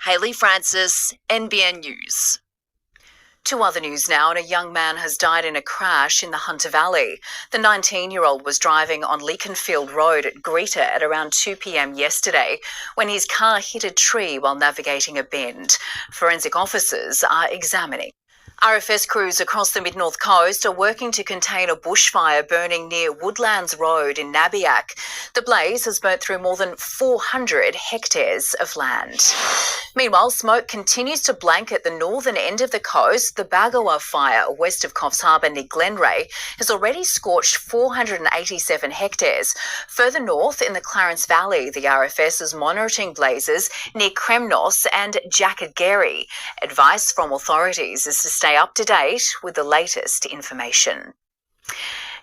Hayley Francis, NBN News. To other news now, and a young man has died in a crash in the Hunter Valley. The 19-year-old was driving on Leaconfield Road at Greta at around 2 p.m. yesterday when his car hit a tree while navigating a bend. Forensic officers are examining. RFS crews across the Mid-North Coast are working to contain a bushfire burning near Woodlands Road in Nabiac. The blaze has burnt through more than 400 hectares of land. Meanwhile, smoke continues to blanket the northern end of the coast. The Bagawa fire west of Coffs Harbour near Glenray has already scorched 487 hectares. Further north in the Clarence Valley, the RFS is monitoring blazes near Kremnos and Jackageri. Advice from authorities is to stay up to date with the latest information.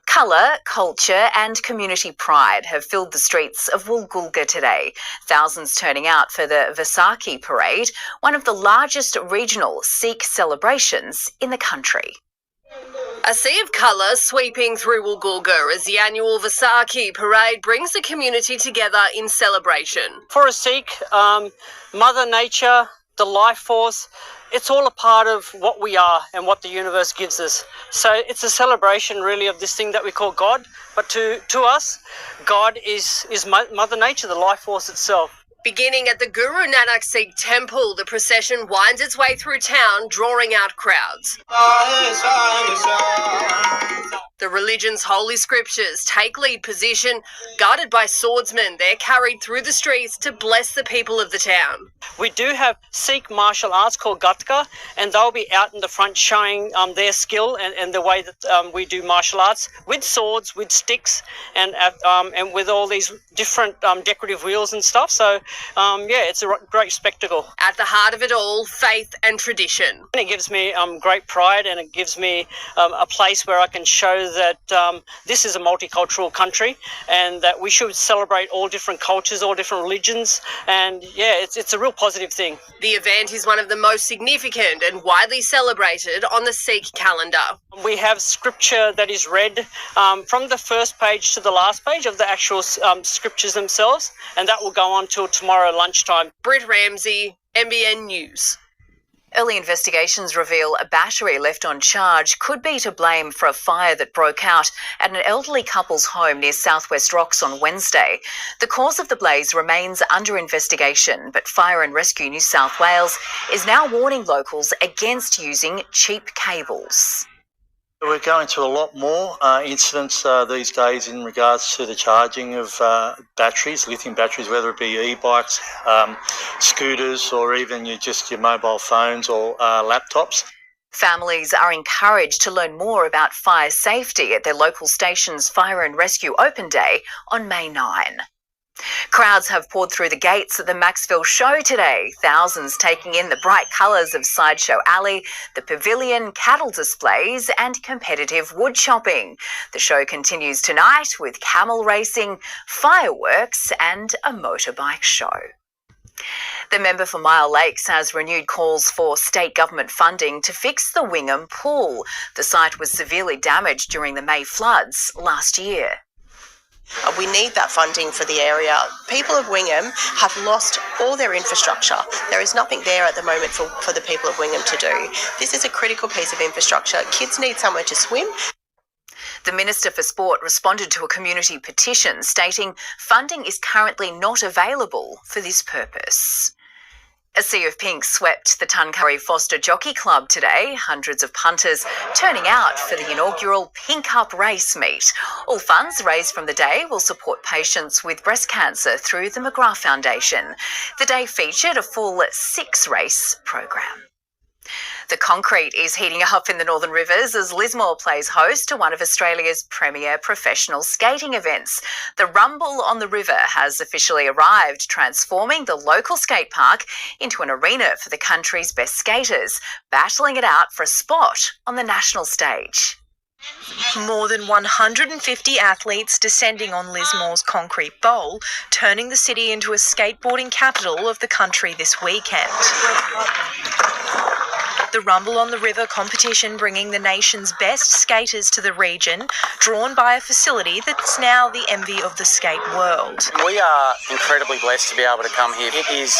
Colour, culture and community pride have filled the streets of Woolgoolga today. Thousands turning out for the Vaisakhi Parade, one of the largest regional Sikh celebrations in the country. A sea of colour sweeping through Woolgoolga as the annual Vaisakhi Parade brings the community together in celebration. For a Sikh, Mother Nature, the life force, it's all a part of what we are and what the universe gives us. So it's a celebration really of this thing that we call God, but to us, God is Mother Nature, the life force itself. Beginning at the Guru Nanak Sikh Temple, the procession winds its way through town, drawing out crowds. The religion's holy scriptures take lead position. Guarded by swordsmen, they're carried through the streets to bless the people of the town. We do have Sikh martial arts called Gatka, and they'll be out in the front showing their skill and the way that we do martial arts with swords, with sticks, and with all these different decorative wheels and stuff. So, it's a great spectacle. At the heart of it all, faith and tradition. It gives me great pride, and it gives me a place where I can show that this is a multicultural country and that we should celebrate all different cultures, all different religions, and it's a real positive thing. The event is one of the most significant and widely celebrated on the Sikh calendar. We have scripture that is read from the first page to the last page of the actual scriptures themselves, and that will go on till tomorrow lunchtime. Britt Ramsey, NBN News. Early investigations reveal a battery left on charge could be to blame for a fire that broke out at an elderly couple's home near Southwest Rocks on Wednesday. The cause of the blaze remains under investigation, but Fire and Rescue New South Wales is now warning locals against using cheap cables. We're going through a lot more incidents these days in regards to the charging of batteries, lithium batteries, whether it be e-bikes, scooters, or even your mobile phones or laptops. Families are encouraged to learn more about fire safety at their local station's Fire and Rescue Open Day on May 9. Crowds have poured through the gates at the Maxville Show today, thousands taking in the bright colours of Sideshow Alley, the pavilion, cattle displays and competitive wood chopping. The show continues tonight with camel racing, fireworks and a motorbike show. The member for Mile Lakes has renewed calls for state government funding to fix the Wingham Pool. The site was severely damaged during the May floods last year. We need that funding for the area. People of Wingham have lost all their infrastructure. There is nothing there at the moment for the people of Wingham to do. This is a critical piece of infrastructure. Kids need somewhere to swim. The Minister for Sport responded to a community petition stating funding is currently not available for this purpose. A sea of pink swept the Tuncurry Foster Jockey Club today, hundreds of punters turning out for the inaugural Pink Up race meet. All funds raised from the day will support patients with breast cancer through the McGrath Foundation. The day featured a full 6-race program. The concrete is heating up in the Northern Rivers as Lismore plays host to one of Australia's premier professional skating events. The Rumble on the River has officially arrived, transforming the local skate park into an arena for the country's best skaters, battling it out for a spot on the national stage. More than 150 athletes descending on Lismore's concrete bowl, turning the city into a skateboarding capital of the country this weekend. The Rumble on the River competition bringing the nation's best skaters to the region, drawn by a facility that's now the envy of the skate world. We are incredibly blessed to be able to come here. It is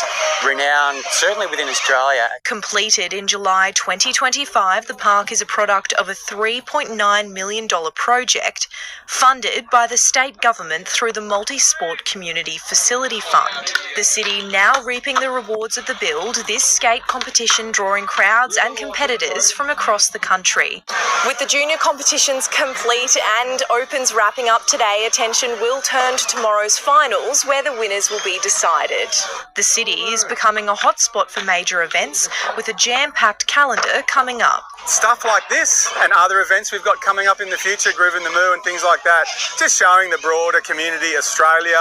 renowned, certainly within Australia. Completed in July 2025, the park is a product of a $3.9 million project funded by the state government through the Multi-Sport Community Facility Fund. The city now reaping the rewards of the build, this skate competition drawing crowds and competitors from across the country. With the junior competitions complete and Opens wrapping up today, attention will turn to tomorrow's finals where the winners will be decided. The city is becoming a hotspot for major events with a jam-packed calendar coming up. Stuff like this and other events we've got coming up in the future, Groove in the Moo and things like that, just showing the broader community, Australia,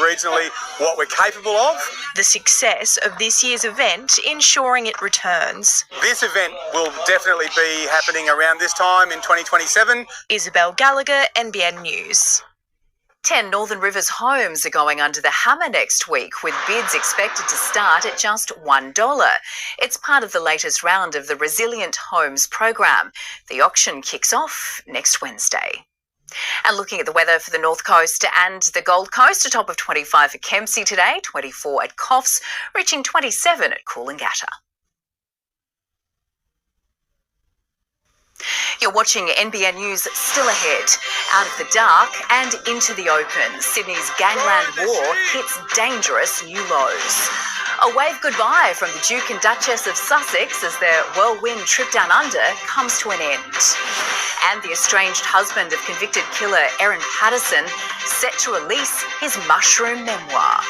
regionally, what we're capable of. The success of this year's event ensuring it returns. This event will definitely be happening around this time in 2027. Isabel Gallagher, NBN News. 10 Northern Rivers homes are going under the hammer next week, with bids expected to start at just $1. It's part of the latest round of the Resilient Homes program. The auction kicks off next Wednesday. And looking at the weather for the North Coast and the Gold Coast, a top of 25 at Kempsey today, 24 at Coffs, reaching 27 at Coolangatta. You're watching NBN News. Still ahead. Out of the dark and into the open, Sydney's gangland war hits dangerous new lows. A wave goodbye from the Duke and Duchess of Sussex as their whirlwind trip down under comes to an end. And the estranged husband of convicted killer Erin Patterson set to release his mushroom memoir.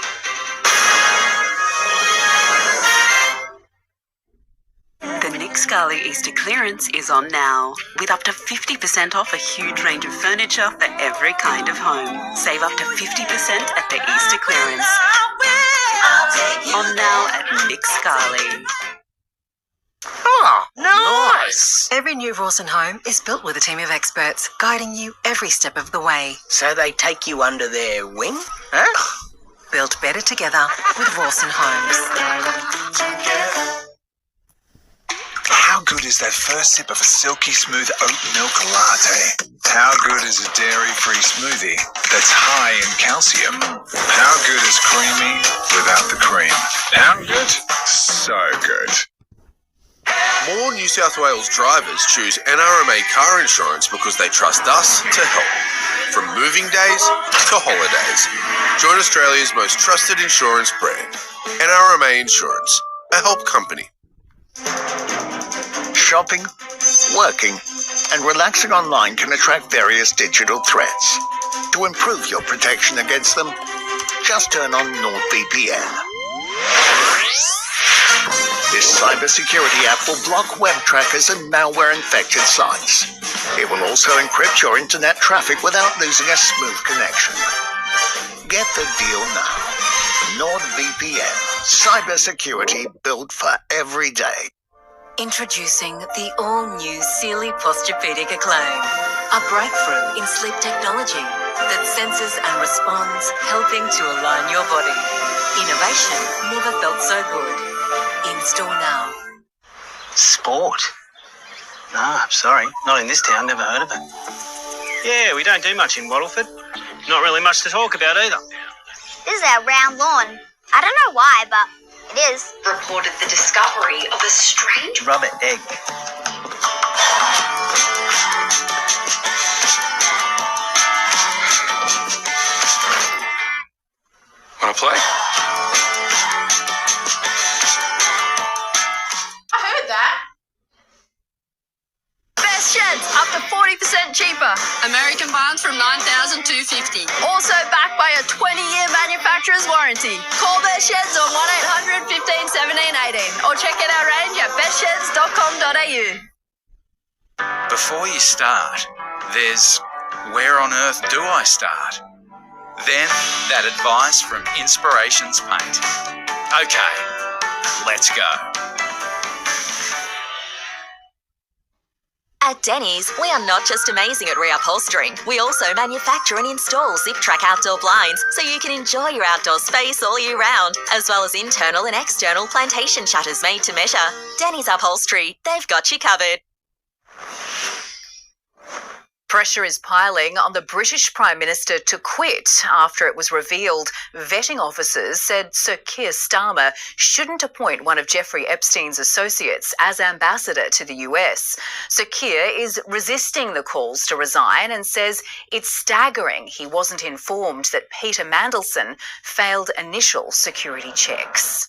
The Nick Scali Easter clearance is on now, with up to 50% off a huge range of furniture for every kind of home. Save up to 50% at the Easter clearance. On now at Nick Scali. Oh, nice! Every new Rawson home is built with a team of experts, guiding you every step of the way. So they take you under their wing, huh? Built better together with Rawson Homes. How good is that first sip of a silky smooth oat milk latte? How good is a dairy-free smoothie that's high in calcium? How good is creamy without the cream? How good? So good. More New South Wales drivers choose NRMA car insurance because they trust us to help. From moving days to holidays. Join Australia's most trusted insurance brand, NRMA Insurance, a help company. Shopping, working, and relaxing online can attract various digital threats. To improve your protection against them, just turn on NordVPN. This cybersecurity app will block web trackers and malware-infected sites. It will also encrypt your internet traffic without losing a smooth connection. Get the deal now. NordVPN, cybersecurity built for every day. Introducing the all-new Sealy Posturepedic Acclaim, a breakthrough in sleep technology that senses and responds, helping to align your body. Innovation never felt so good. In store now. Sport? No, I'm sorry. Not in this town, never heard of it. Yeah, we don't do much in Wattleford. Not really much to talk about either. This is our round lawn. I don't know why, but it is. Reported the discovery of a strange rubber egg. Wanna play? I heard that. Best sheds up to 40% cheaper. American barns from $9,250. Also backed by a 20-year manufacturer's warranty. Call Best Sheds on 1-800 15 17 18 or check out our range at bestsheds.com.au. Before you start, there's where on earth do I start? Then that advice from Inspirations Paint. Okay, let's go. At Denny's, we are not just amazing at reupholstering. We also manufacture and install zip-track outdoor blinds so you can enjoy your outdoor space all year round, as well as internal and external plantation shutters made to measure. Denny's Upholstery, they've got you covered. Pressure is piling on the British Prime Minister to quit after it was revealed vetting officers said Sir Keir Starmer shouldn't appoint one of Jeffrey Epstein's associates as ambassador to the US. Sir Keir is resisting the calls to resign and says it's staggering he wasn't informed that Peter Mandelson failed initial security checks.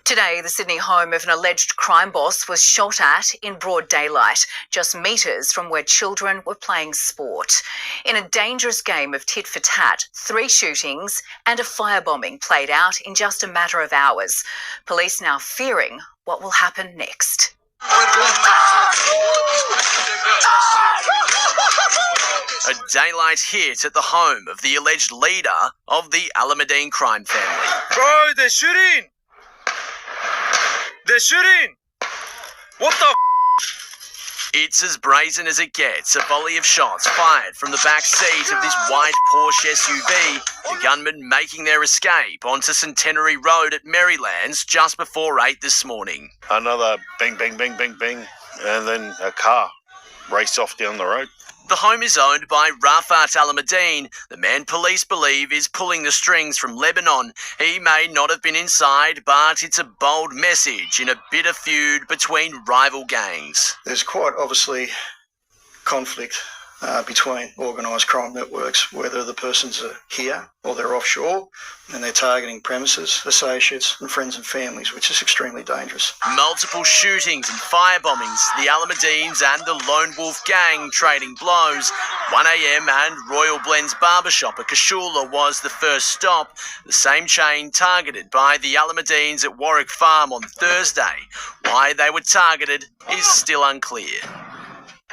Today, the Sydney home of an alleged crime boss was shot at in broad daylight, just metres from where children were playing sport. In a dangerous game of tit-for-tat, 3 shootings and a firebombing played out in just a matter of hours. Police now fearing what will happen next. A daylight hit at the home of the alleged leader of the Alameddine crime family. Bro, they're shooting! They're shooting! What the It's as brazen as it gets. A volley of shots fired from the back seat of this white Porsche SUV. The gunmen making their escape onto Centenary Road at Marylands just before 8 this morning. Another bang, bang, bang, bang, bang, and then a car raced off down the road. The home is owned by Rafat Alameddine, the man police believe is pulling the strings from Lebanon. He may not have been inside, but it's a bold message in a bitter feud between rival gangs. There's quite obviously conflict between organised crime networks, whether the persons are here or they're offshore, and they're targeting premises, associates and friends and families, which is extremely dangerous. Multiple shootings and firebombings, the Alameddines and the Lone Wolf gang trading blows. 1am and Royal Blends Barbershop at Kashula was the first stop. The same chain targeted by the Alameddines at Warwick Farm on Thursday. Why they were targeted is still unclear.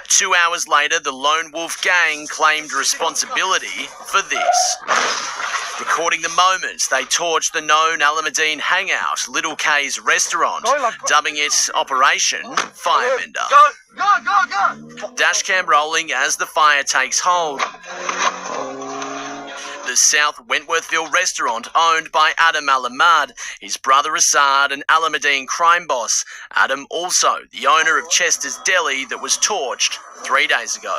2 hours later, the Lone Wolf gang claimed responsibility for this. Recording the moments they torched the known Alameddine hangout, Little K's restaurant, dubbing it Operation Firebender. Go! Dashcam rolling as the fire takes hold. The South Wentworthville restaurant owned by Adam Al-Ahmad, his brother Assad, an Alameddine crime boss. Adam also the owner of Chester's Deli that was torched 3 days ago.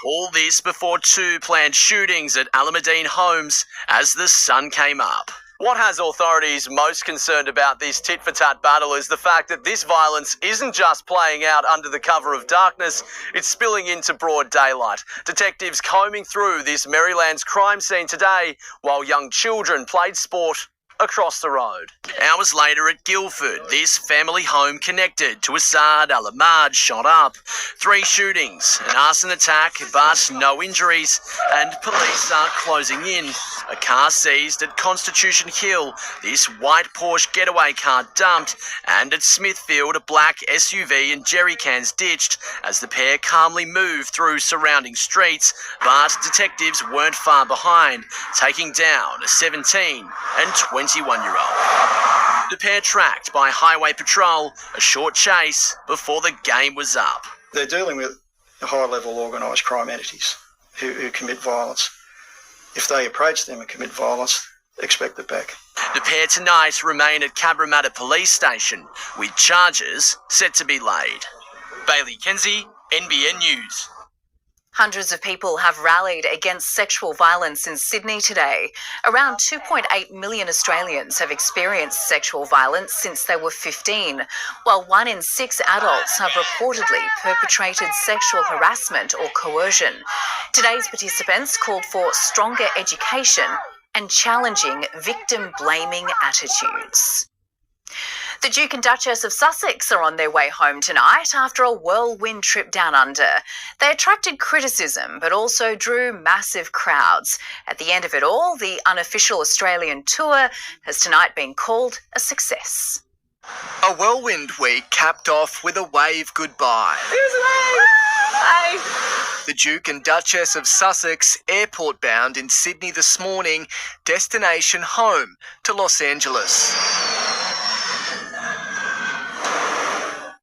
All this before 2 planned shootings at Alameddine homes as the sun came up. What has authorities most concerned about this tit-for-tat battle is the fact that this violence isn't just playing out under the cover of darkness, it's spilling into broad daylight. Detectives combing through this Marylands crime scene today while young children played sport across the road. Hours later at Guildford, this family home connected to Assad Al-Ahmad shot up. 3 shootings, an arson attack, but no injuries, and police are closing in. A car seized at Constitution Hill, this white Porsche getaway car dumped, and at Smithfield, a black SUV and jerry cans ditched as the pair calmly moved through surrounding streets, but detectives weren't far behind, taking down a 17 and 21-year-old. The pair tracked by Highway Patrol, a short chase before the game was up. They're dealing with high-level organised crime entities who commit violence. If they approach them and commit violence, expect it back. The pair tonight remain at Cabramatta Police Station, with charges set to be laid. Bailey Kenzie, NBN News. Hundreds of people have rallied against sexual violence in Sydney today. Around 2.8 million Australians have experienced sexual violence since they were 15, while 1 in 6 adults have reportedly perpetrated sexual harassment or coercion. Today's participants called for stronger education and challenging victim-blaming attitudes. The Duke and Duchess of Sussex are on their way home tonight after a whirlwind trip down under. They attracted criticism but also drew massive crowds. At the end of it all, the unofficial Australian tour has tonight been called a success. A whirlwind week capped off with a wave goodbye. Here's a wave! Bye! The Duke and Duchess of Sussex airport bound in Sydney this morning, destination home to Los Angeles.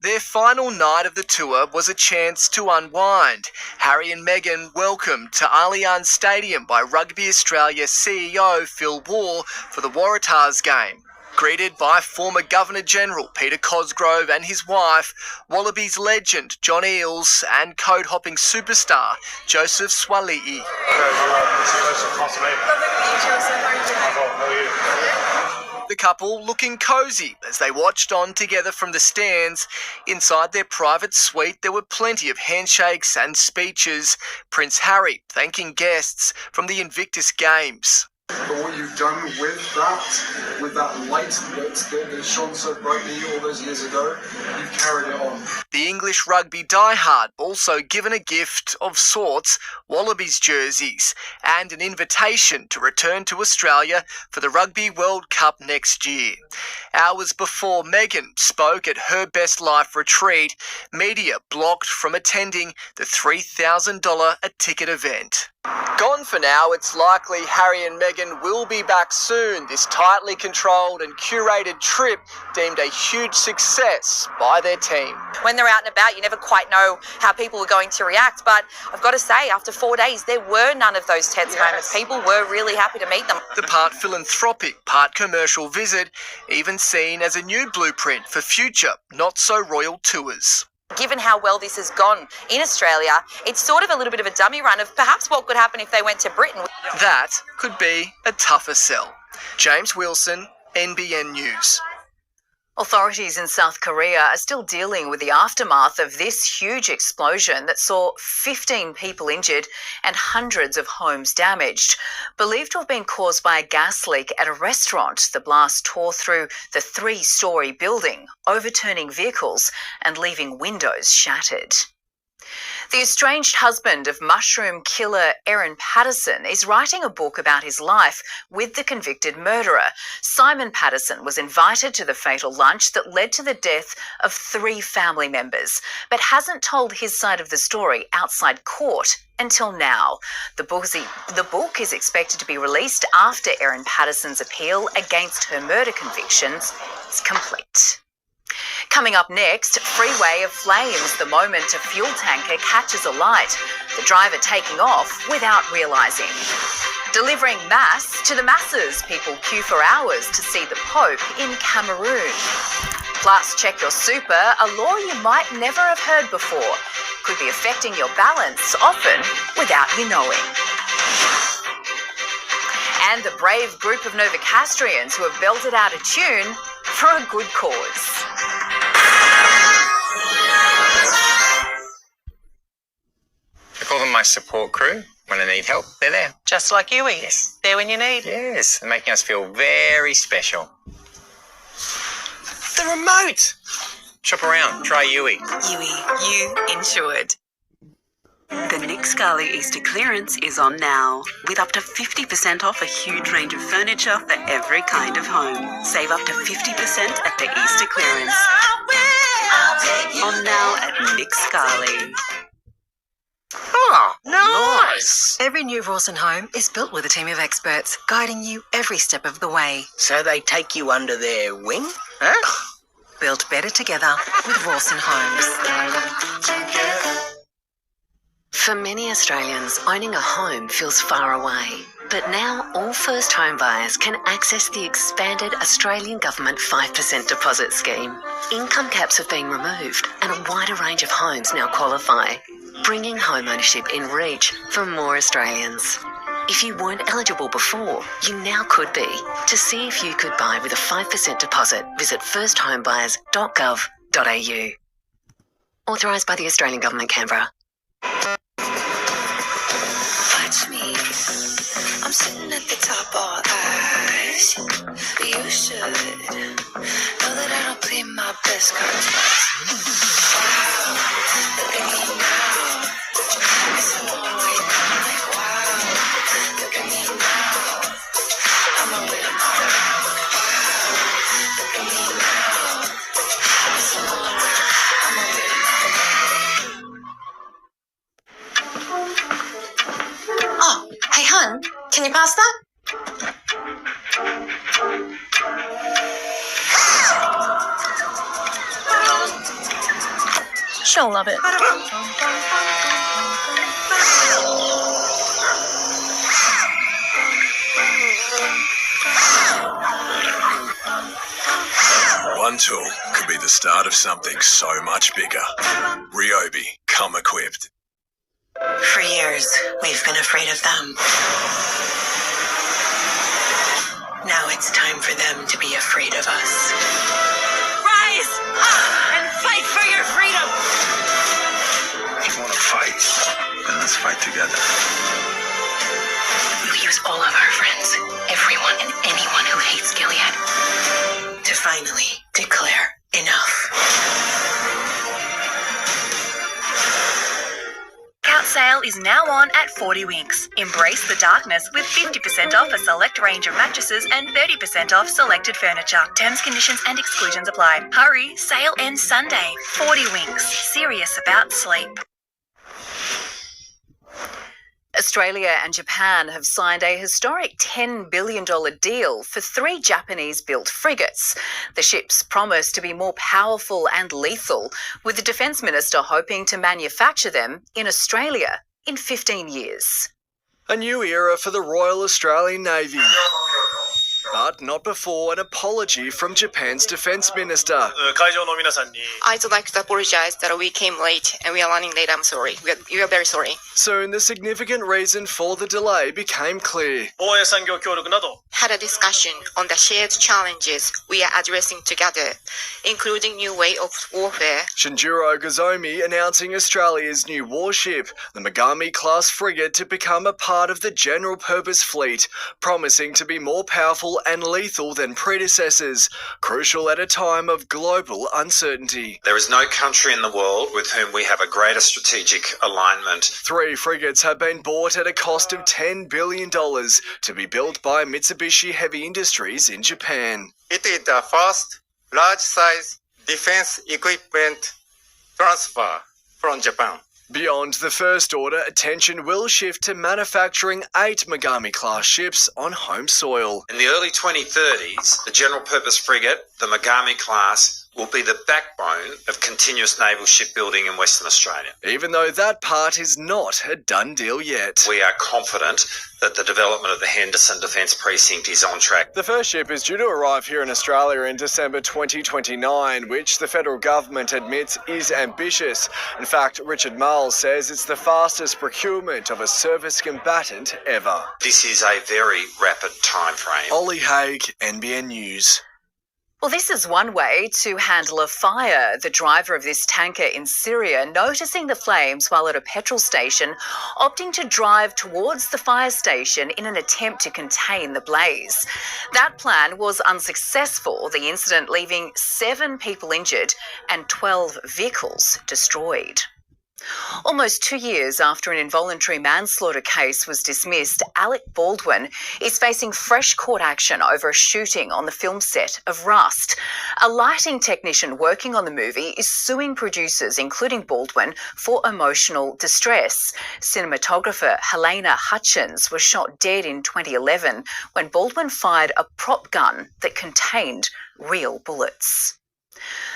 Their final night of the tour was a chance to unwind. Harry and Meghan welcomed to Allianz Stadium by Rugby Australia CEO Phil Waugh for the Waratahs game. Greeted by former Governor-General Peter Cosgrove and his wife, Wallabies legend John Eales and code-hopping superstar Joseph Swali'i. The couple looking cosy as they watched on together from the stands. Inside their private suite, there were plenty of handshakes and speeches. Prince Harry thanking guests from the Invictus Games. But what you've done with that light that shone so brightly all those years ago, you've carried it on. The English rugby diehard also given a gift of sorts, Wallabies jerseys, and an invitation to return to Australia for the Rugby World Cup next year. Hours before Meghan spoke at her Best Life retreat, media blocked from attending the $3,000 a ticket event. Gone for now, it's likely Harry and Meghan will be back soon. This tightly controlled and curated trip deemed a huge success by their team. When they're out and about, you never quite know how people are going to react. But I've got to say, after 4 days, there were none of those tense moments. People were really happy to meet them. The part philanthropic, part commercial visit, even seen as a new blueprint for future not-so-royal tours. Given how well this has gone in Australia, it's sort of a little bit of a dummy run of perhaps what could happen if they went to Britain. That could be a tougher sell. James Wilson, NBN News. Authorities in South Korea are still dealing with the aftermath of this huge explosion that saw 15 people injured and hundreds of homes damaged. Believed to have been caused by a gas leak at a restaurant, the blast tore through the 3-storey building, overturning vehicles and leaving windows shattered. The estranged husband of mushroom killer Erin Patterson is writing a book about his life with the convicted murderer. Simon Patterson was invited to the fatal lunch that led to the death of 3 family members, but hasn't told his side of the story outside court until now. The book is expected to be released after Erin Patterson's appeal against her murder convictions is complete. Coming up next, freeway of flames the moment a fuel tanker catches alight, the driver taking off without realising. Delivering mass to the masses, people queue for hours to see the Pope in Cameroon. Plus, check your super, a law you might never have heard before. Could be affecting your balance, often without you knowing. And the brave group of Novocastrians who have belted out a tune for a good cause. I call them my support crew. When I need help, they're there. Just like you, Yes. There when you need. Yes, they're making us feel very special. The remote! Shop around, try Yui. You insured. The Nick Scali Easter clearance is on now, with up to 50% off a huge range of furniture for every kind of home. Save up to 50% at the Easter clearance. On now at Nick Scali. Oh, nice! Every new Rawson home is built with a team of experts, guiding you every step of the way. So they take you under their wing? Huh? Built better together with Rawson Homes. For many Australians, owning a home feels far away. But now all first home buyers can access the expanded Australian Government 5% deposit scheme. Income caps have been removed and a wider range of homes now qualify, bringing home ownership in reach for more Australians. If you weren't eligible before, you now could be. To see if you could buy with a 5% deposit, visit firsthomeBuyers.gov.au. Authorised by the Australian Government, Canberra. Watch me, I'm sitting at the top all eyes. You should know that I don't play my best cards. Wow, look at me now. It's a long way down, like wow. Look at me now. I'm a winner now. Wow, look at me now. It's a long way down, I'm a winner now. Oh, hey, hun, can you pass that? She'll love it. One tool could be the start of something so much bigger. Ryobi, come equipped. For years, we've been afraid of them. Now it's time for them to be afraid of us. Rise up and fight for your freedom! If you want to fight, then let's fight together. We'll use all of our friends, everyone and anyone who hates Gilead, to finally declare enough. Count sale is now on at 40 Winks. Embrace the darkness with 50% off a select range of mattresses and 30% off selected furniture. Terms, conditions and exclusions apply. Hurry, sale ends Sunday. 40 Winks. Serious about sleep. Australia and Japan have signed a historic $10 billion deal for 3 Japanese-built frigates. The ships promise to be more powerful and lethal, with the Defence Minister hoping to manufacture them in Australia in 15 years. A new era for the Royal Australian Navy. But not before an apology from Japan's Defence Minister. I'd like to apologize that we came late and we are running late. I'm sorry. We are very sorry. Soon the significant reason for the delay became clear. Had a discussion on the shared challenges we are addressing together, including new way of warfare. Shinjiro Gozomi announcing Australia's new warship, the Megami-class frigate, to become a part of the General Purpose Fleet, promising to be more powerful and lethal than predecessors, crucial at a time of global uncertainty. There is no country in the world with whom we have a greater strategic alignment. 3 frigates have been bought at a cost of $10 billion to be built by Mitsubishi Heavy Industries in Japan. It is the first large-size defense equipment transfer from Japan. Beyond the first order, attention will shift to manufacturing 8 Megami-class ships on home soil. In the early 2030s, the general purpose frigate, the Megami class, will be the backbone of continuous naval shipbuilding in Western Australia. Even though that part is not a done deal yet. We are confident that the development of the Henderson Defence Precinct is on track. The first ship is due to arrive here in Australia in December 2029, which the federal government admits is ambitious. In fact, Richard Marles says it's the fastest procurement of a service combatant ever. This is a very rapid time frame. Ollie Haig, NBN News. Well, this is one way to handle a fire. The driver of this tanker in Syria, noticing the flames while at a petrol station, opting to drive towards the fire station in an attempt to contain the blaze. That plan was unsuccessful, the incident leaving 7 people injured and 12 vehicles destroyed. Almost 2 years after an involuntary manslaughter case was dismissed, Alec Baldwin is facing fresh court action over a shooting on the film set of Rust. A lighting technician working on the movie is suing producers, including Baldwin, for emotional distress. Cinematographer Helena Hutchins was shot dead in 2011 when Baldwin fired a prop gun that contained real bullets.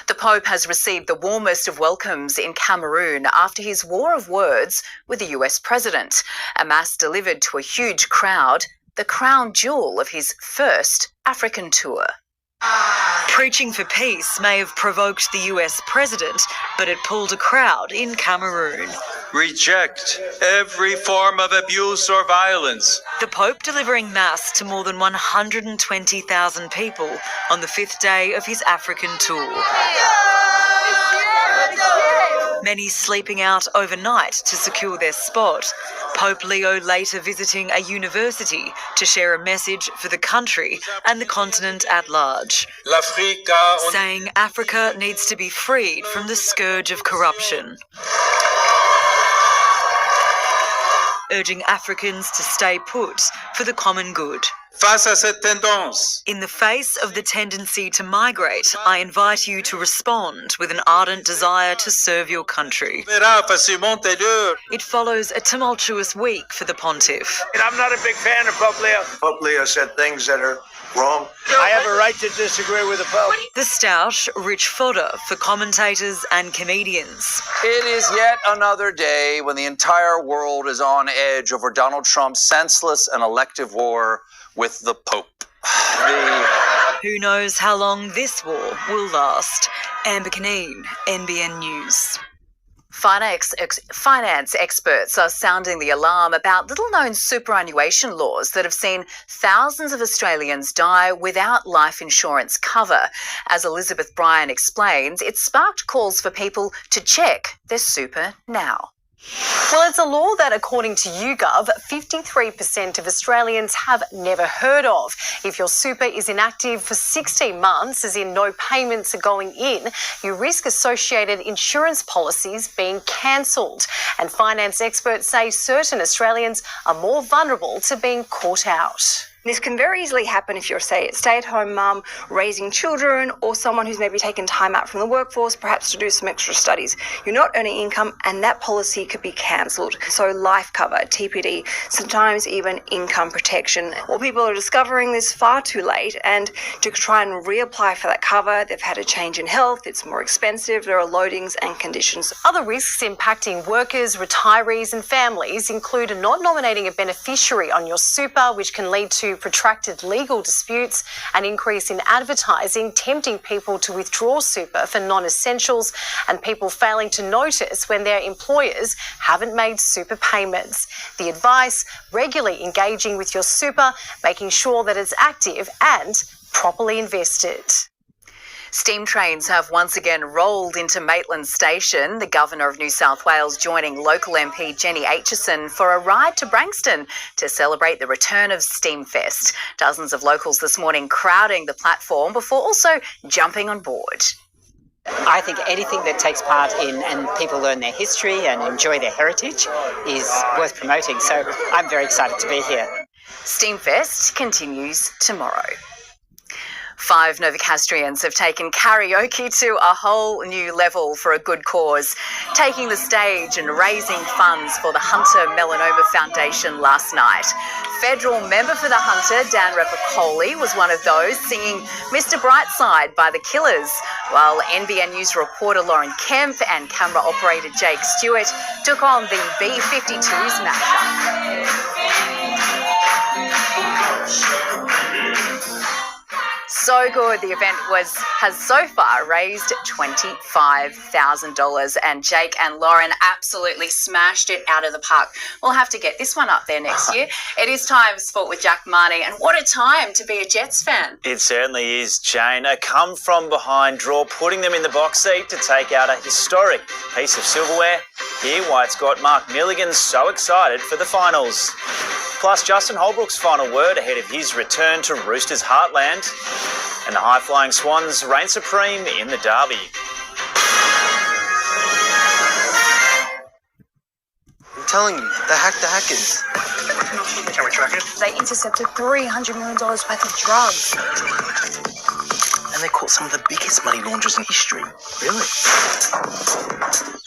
The Pope has received the warmest of welcomes in Cameroon after his war of words with the US president. A mass delivered to a huge crowd, the crown jewel of his first African tour. Preaching for peace may have provoked the US president, but it pulled a crowd in Cameroon. Reject every form of abuse or violence. The Pope delivering mass to more than 120,000 people on the 5th day of his African tour. Many sleeping out overnight to secure their spot. Pope Leo later visiting a university to share a message for the country and the continent at large, saying Africa needs to be freed from the scourge of corruption, urging Africans to stay put for the common good. Face à cette tendance, In the face of the tendency to migrate, I invite you to respond with an ardent desire to serve your country. It follows a tumultuous week for the pontiff. I'm not a big fan of Pope Leo. Pope Leo said things that are wrong. I have a right to disagree with the Pope. The stoush, rich fodder for commentators and comedians. It is yet another day when the entire world is on edge over Donald Trump's senseless and elective war with the Pope. Who knows how long this war will last? Amber Caneen, NBN News. Finance experts are sounding the alarm about little-known superannuation laws that have seen thousands of Australians die without life insurance cover. As Elizabeth Bryan explains, it sparked calls for people to check their super now. Well, it's a law that, according to YouGov, 53% of Australians have never heard of. If your super is inactive for 16 months, as in no payments are going in, you risk associated insurance policies being cancelled. And finance experts say certain Australians are more vulnerable to being caught out. This can very easily happen if you're, say, a stay-at-home mum raising children, or someone who's maybe taken time out from the workforce, perhaps to do some extra studies. You're not earning income and that policy could be cancelled. So life cover, TPD, sometimes even income protection. Well, people are discovering this far too late, and to try and reapply for that cover, they've had a change in health, it's more expensive, there are loadings and conditions. Other risks impacting workers, retirees and families include not nominating a beneficiary on your super, which can lead to protracted legal disputes, an increase in advertising tempting people to withdraw super for non-essentials, and people failing to notice when their employers haven't made super payments. The advice: regularly engaging with your super, making sure that it's active and properly invested. Steam trains have once again rolled into Maitland Station. The Governor of New South Wales joining local MP Jenny Aitchison for a ride to Branxton to celebrate the return of Steamfest. Dozens of locals this morning crowding the platform before also jumping on board. I think anything that takes part in and people learn their history and enjoy their heritage is worth promoting. So I'm very excited to be here. Steamfest continues tomorrow. 5 Novocastrians have taken karaoke to a whole new level for a good cause, taking the stage and raising funds for the Hunter Melanoma Foundation last night. Federal member for the Hunter, Dan Repicoli, was one of those singing Mr. Brightside by The Killers, while NBN News reporter Lauren Kemp and camera operator Jake Stewart took on the B-52s mashup. So good. The event has so far raised $25,000, and Jake and Lauren absolutely smashed it out of the park. We'll have to get this one up there next year. It is time for Sport with Jack Mahony, and what a time to be a Jets fan. It certainly is, Jane. A come-from-behind draw, putting them in the box seat to take out a historic piece of silverware. Hear why it's got Mark Milligan so excited for the finals. Plus, Justin Holbrook's final word ahead of his return to Roosters' heartland. And the high-flying Swans reign supreme in the derby. I'm telling you, they hacked the hackers. Can we track it? They intercepted $300 million worth of drugs. And they caught some of the biggest money launderers in history. Really?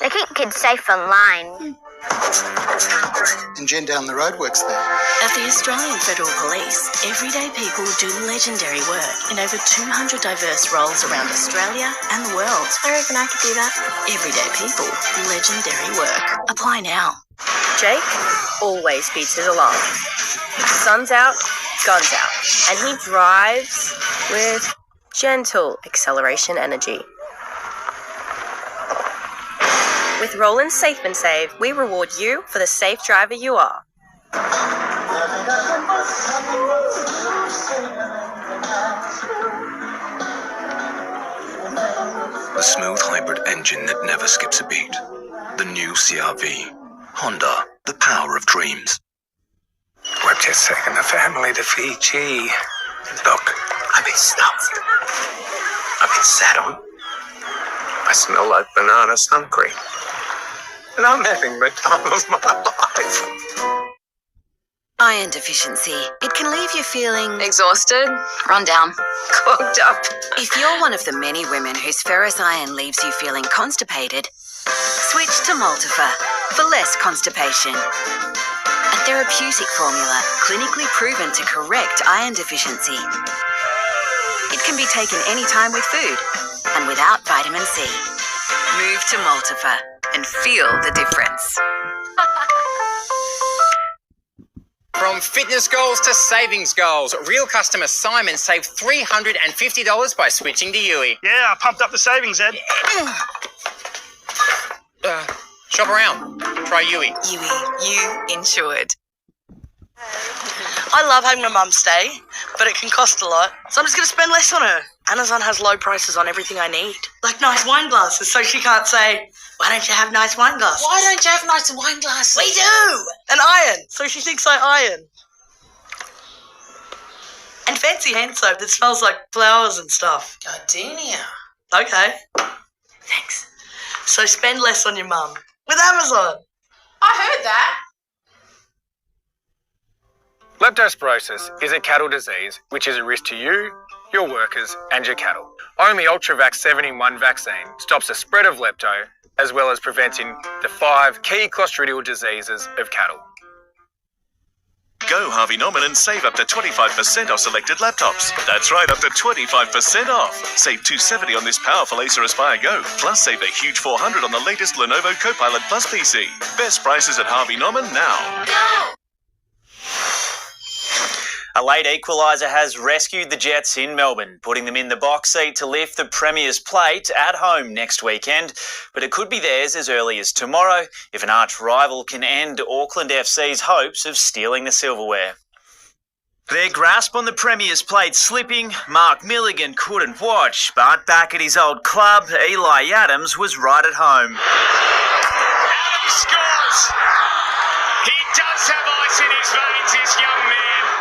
They keep kids safe online. And Jen down the road works there. At the Australian Federal Police, everyday people do legendary work in over 200 diverse roles around Australia and the world. I reckon I could do that. Everyday people, legendary work. Apply now. Jake always beats his alarm. Sun's out, guns out. And he drives with gentle acceleration energy. With Roland's Safe and Save, we reward you for the safe driver you are. A smooth hybrid engine that never skips a beat. The new CR-V. Honda, the power of dreams. We're just taking the family to Fiji. Look, I've been stuffed. I've been sat on. I smell like banana sun cream. And I'm having the time of my life. iron deficiency, it can leave you feeling exhausted, run down, clogged up. If you're one of the many women whose ferrous iron leaves you feeling constipated, switch to Multifer for less constipation. A therapeutic formula clinically proven to correct iron deficiency. It can be taken anytime with food and without vitamin C. Move to Multifer and feel the difference. From fitness goals to savings goals, real customer Simon saved $350 by switching to Yui. Yeah, I pumped up the savings, Ed. Shop around. Try Yui. Yui, you insured. I love having my mum stay, but it can cost a lot, so I'm just going to spend less on her. Amazon has low prices on everything I need. Like nice wine glasses, so she can't say, why don't you have nice wine glasses? Why don't you have nice wine glasses? We do! An iron, so she thinks I iron. And fancy hand soap that smells like flowers and stuff. Gardenia. Okay. Thanks. So spend less on your mum. With Amazon. I heard that. Leptospirosis is a cattle disease which is a risk to you, your workers and your cattle. Only Ultravax 7-in-1 vaccine stops the spread of lepto as well as preventing the 5 key clostridial diseases of cattle. Go Harvey Norman and save up to 25% off selected laptops. That's right, up to 25% off. Save $270 on this powerful Acer Aspire Go. Plus save a huge $400 on the latest Lenovo Copilot Plus PC. Best prices at Harvey Norman now. Go! A late equaliser has rescued the Jets in Melbourne, putting them in the box seat to lift the Premier's plate at home next weekend. But it could be theirs as early as tomorrow if an arch rival can end Auckland FC's hopes of stealing the silverware. Their grasp on the Premier's plate slipping, Mark Milligan couldn't watch, but back at his old club, Eli Adams was right at home. Adams scores! He does have ice in his veins, this young man.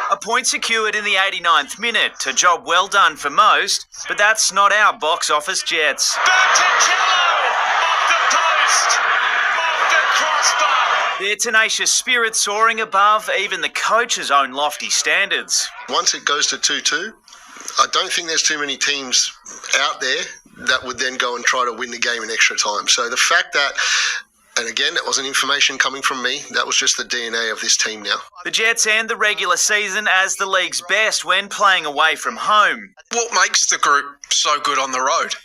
A point secured in the 89th minute, a job well done for most, but that's not our box office Jets. Botticello! Off the post! Off the crossbar! Their tenacious spirit soaring above even the coach's own lofty standards. Once it goes to 2-2, I don't think there's too many teams out there that would then go and try to win the game in extra time. So the fact that, and again, that wasn't information coming from me. That was just the DNA of this team now. The Jets end the regular season as the league's best when playing away from home. What makes the group so good on the road?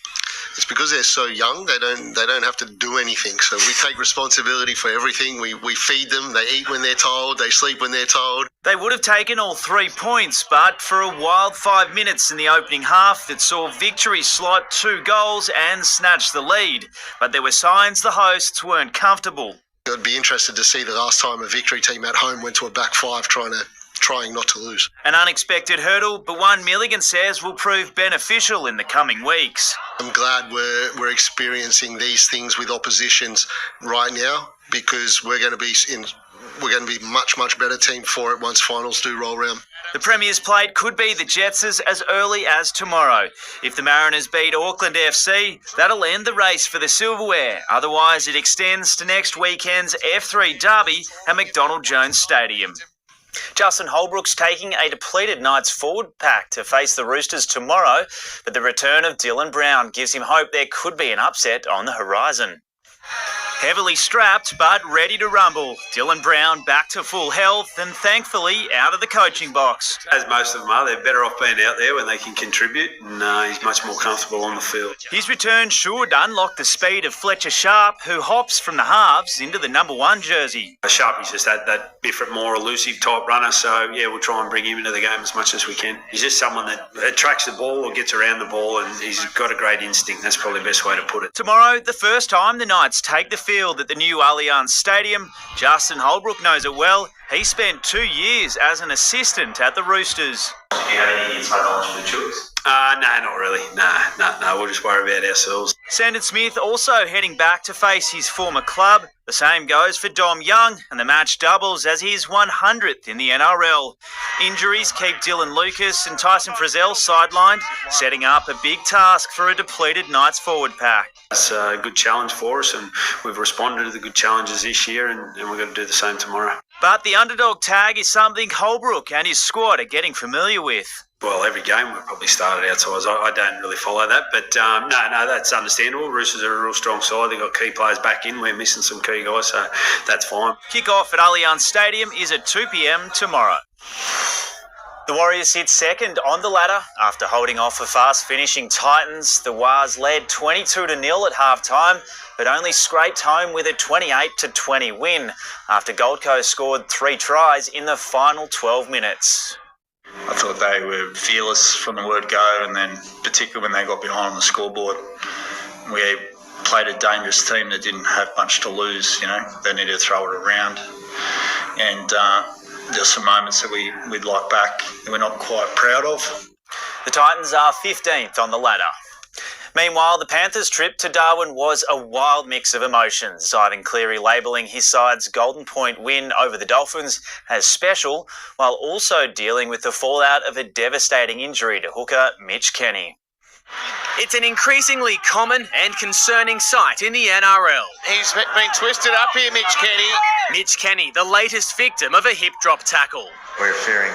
It's because they're so young, they don't have to do anything. So we take responsibility for everything. We feed them, they eat when they're told, they sleep when they're told. They would have taken all 3 points, but for a wild 5 minutes in the opening half that saw Victory slot 2 goals and snatch the lead. But there were signs the hosts weren't comfortable. I'd be interested to see the last time a Victory team at home went to a back 5 trying not to lose. An unexpected hurdle, but one Milligan says will prove beneficial in the coming weeks. I'm glad we're experiencing these things with oppositions right now because we're going to be much better team for it once finals do roll around. The Premier's plate could be the Jets' as early as tomorrow. If the Mariners beat Auckland FC, that'll end the race for the silverware. Otherwise, it extends to next weekend's F3 derby at McDonald Jones Stadium. Justin Holbrook's taking a depleted Knights forward pack to face the Roosters tomorrow, but the return of Dylan Brown gives him hope there could be an upset on the horizon. Heavily strapped but ready to rumble, Dylan Brown back to full health and thankfully out of the coaching box. As most of them are, they're better off being out there when they can contribute, and he's much more comfortable on the field. His return should unlock the speed of Fletcher Sharp, who hops from the halves into the number 1 jersey. Sharp is just that different, more elusive type runner, so yeah, we'll try and bring him into the game as much as we can. He's just someone that attracts the ball or gets around the ball, and he's got a great instinct. That's probably the best way to put it. Tomorrow, the first time the Knights take the field at the new Allianz Stadium. Justin Holbrook knows it well. He spent 2 years as an assistant at the Roosters. Did you have any inside knowledge of the Chooks? No, not really. No, we'll just worry about ourselves. Sandon Smith also heading back to face his former club. The same goes for Dom Young, and the match doubles as his 100th in the NRL. Injuries keep Dylan Lucas and Tyson Frizzell sidelined, setting up a big task for a depleted Knights forward pack. It's a good challenge for us, and we've responded to the good challenges this year, and we're going to do the same tomorrow. But the underdog tag is something Holbrook and his squad are getting familiar with. Well, every game we've probably started outside. I don't really follow that, but no, that's understandable. Roosters are a real strong side. They've got key players back in. We're missing some key guys, so that's fine. Kick-off at Allianz Stadium is at 2 p.m. tomorrow. The Warriors sit second on the ladder after holding off a fast-finishing Titans. The Wars led 22-0 at half-time, but only scraped home with a 28-20 win after Gold Coast scored 3 tries in the final 12 minutes. I thought they were fearless from the word go, and then particularly when they got behind on the scoreboard. We played a dangerous team that didn't have much to lose, They needed to throw it around. And there's some moments that we'd like back that we're not quite proud of. The Titans are 15th on the ladder. Meanwhile, the Panthers' trip to Darwin was a wild mix of emotions, Ivan Cleary labelling his side's Golden Point win over the Dolphins as special, while also dealing with the fallout of a devastating injury to hooker Mitch Kenny. It's an increasingly common and concerning sight in the NRL. He's been twisted up here, Mitch Kenny. Mitch Kenny, the latest victim of a hip drop tackle. We're fearing,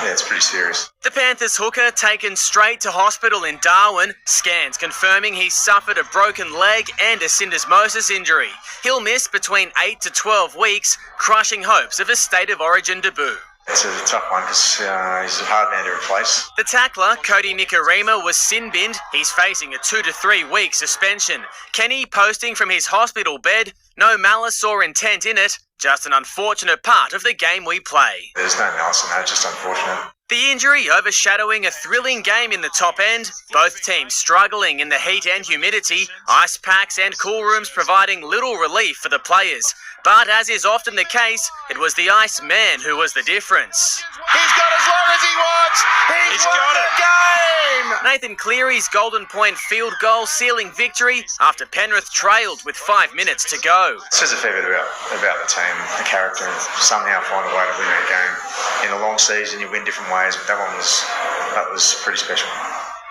it's pretty serious. The Panthers hooker taken straight to hospital in Darwin, scans confirming he's suffered a broken leg and a syndesmosis injury. He'll miss between 8 to 12 weeks, crushing hopes of a state of origin debut. It's a tough one because he's a hard man to replace. The tackler, Cody Nikorima, was sin-binned. He's facing a 2 to 3 week suspension. Kenny posting from his hospital bed, no malice or intent in it, just an unfortunate part of the game we play. There's no malice in that, just unfortunate. The injury overshadowing a thrilling game in the top end, both teams struggling in the heat and humidity, ice packs and cool rooms providing little relief for the players. But as is often the case, it was the Ice Man who was the difference. He's got as long as he wants. He's won the game. Nathan Cleary's Golden Point field goal sealing victory after Penrith trailed with 5 minutes to go. It says a fair bit about the team, the character, and somehow find a way to win that game. In a long season, you win different ways, but that was pretty special.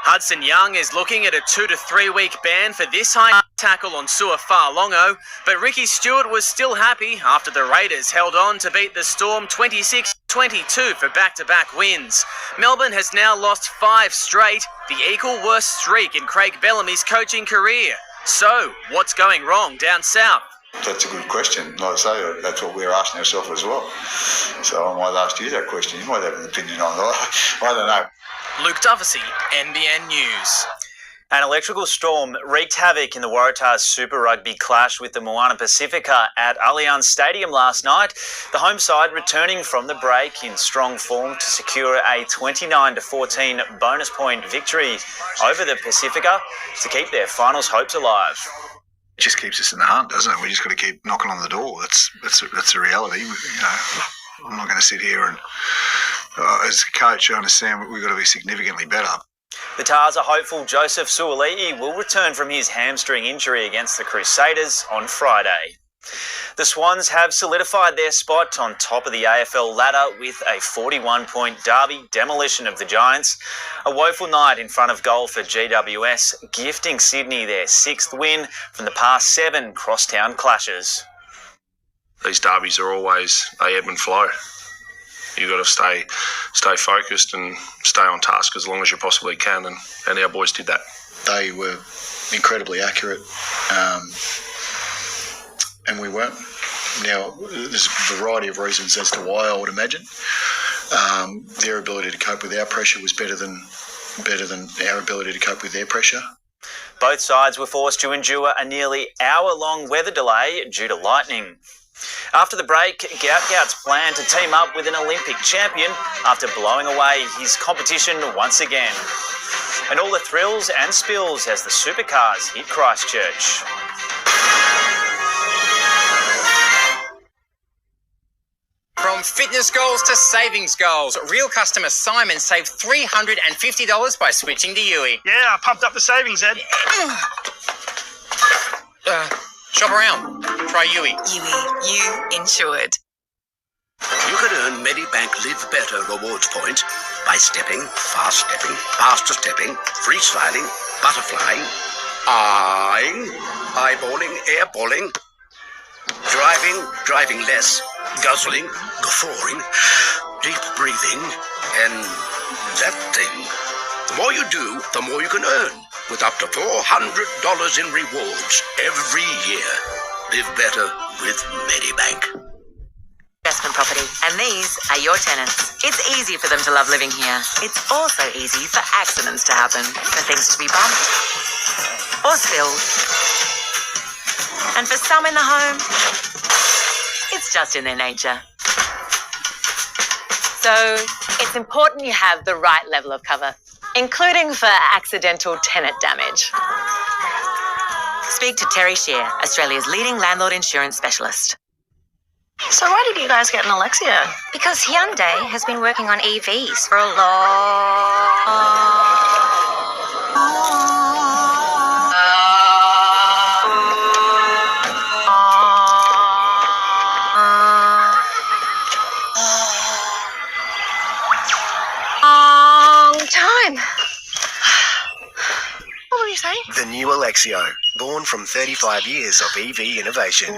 Hudson Young is looking at a 2 to 3 week ban for this high tackle on Su'Afa'alongo, but Ricky Stewart was still happy after the Raiders held on to beat the Storm 26-22 for back-to-back wins. Melbourne has now lost 5 straight, the equal worst streak in Craig Bellamy's coaching career. So, what's going wrong down south? That's a good question. Like I say, that's what we're asking ourselves as well. So I might ask you that question. You might have an opinion on it. I don't know. Luke Duffy, NBN News. An electrical storm wreaked havoc in the Waratahs Super Rugby clash with the Moana Pacifica at Allianz Stadium last night. The home side returning from the break in strong form to secure a 29-14 bonus point victory over the Pacifica to keep their finals hopes alive. It just keeps us in the hunt, doesn't it? We just got to keep knocking on the door. That's the reality. I'm not going to sit here and, as a coach, I understand we've got to be significantly better. The Tars are hopeful Joseph Suoli'i will return from his hamstring injury against the Crusaders on Friday. The Swans have solidified their spot on top of the AFL ladder with a 41-point derby demolition of the Giants. A woeful night in front of goal for GWS, gifting Sydney their 6th win from the past 7 crosstown clashes. These derbies are always, they ebb and flow. You've got to stay focused and stay on task as long as you possibly can, and our boys did that. They were incredibly accurate, and we weren't. Now, there's a variety of reasons as to why, I would imagine. Their ability to cope with our pressure was better than our ability to cope with their pressure. Both sides were forced to endure a nearly hour-long weather delay due to lightning. After the break, Gouts plan to team up with an Olympic champion after blowing away his competition once again. And all the thrills and spills as the supercars hit Christchurch. From fitness goals to savings goals, real customer Simon saved $350 by switching to Yui. Yeah, I pumped up the savings, Ed. Shop around. Try Yui. Yui, you insured. You can earn Medibank Live Better rewards points by stepping, fast stepping, faster stepping, freestyling, butterflying, eyeballing, airballing, driving less, guzzling, guffawing, deep breathing, and that thing. The more you do, the more you can earn, with up to $400 in rewards every year. Live better with Medibank. Investment property, and these are your tenants. It's easy for them to love living here. It's also easy for accidents to happen, for things to be bumped or spilled. And for some in the home, it's just in their nature. So it's important you have the right level of cover, including for accidental tenant damage. Speak to Terry Shear, Australia's leading landlord insurance specialist. So why did you guys get an Alexia? Because Hyundai has been working on EVs for a long time. What were you saying? The new Alexio, born from 35 years of EV innovation.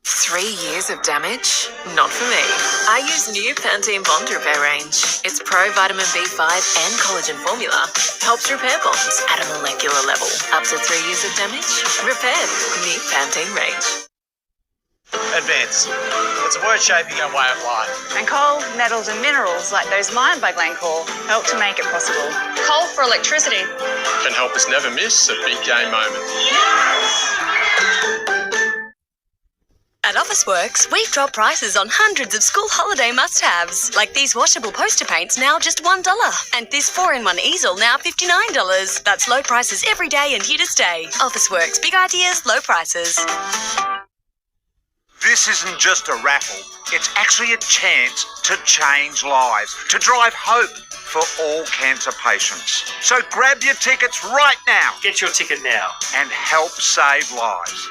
3 years of damage? Not for me. I use new Pantene Bond Repair range. Its Pro Vitamin B5 and collagen formula helps repair bonds at a molecular level. Up to 3 years of damage? Repaired. New Pantene range. Advance. It's a word shaping our way of life. And coal, metals and minerals like those mined by Glencore help to make it possible. Coal for electricity. Can help us never miss a big game moment. At Officeworks, we've dropped prices on hundreds of school holiday must-haves, like these washable poster paints now just $1, and this 4-in-1 easel now $59. That's low prices every day and here to stay. Officeworks, big ideas, low prices. This isn't just a raffle, it's actually a chance to change lives, to drive hope for all cancer patients. So grab your tickets right now. Get your ticket now. And help save lives.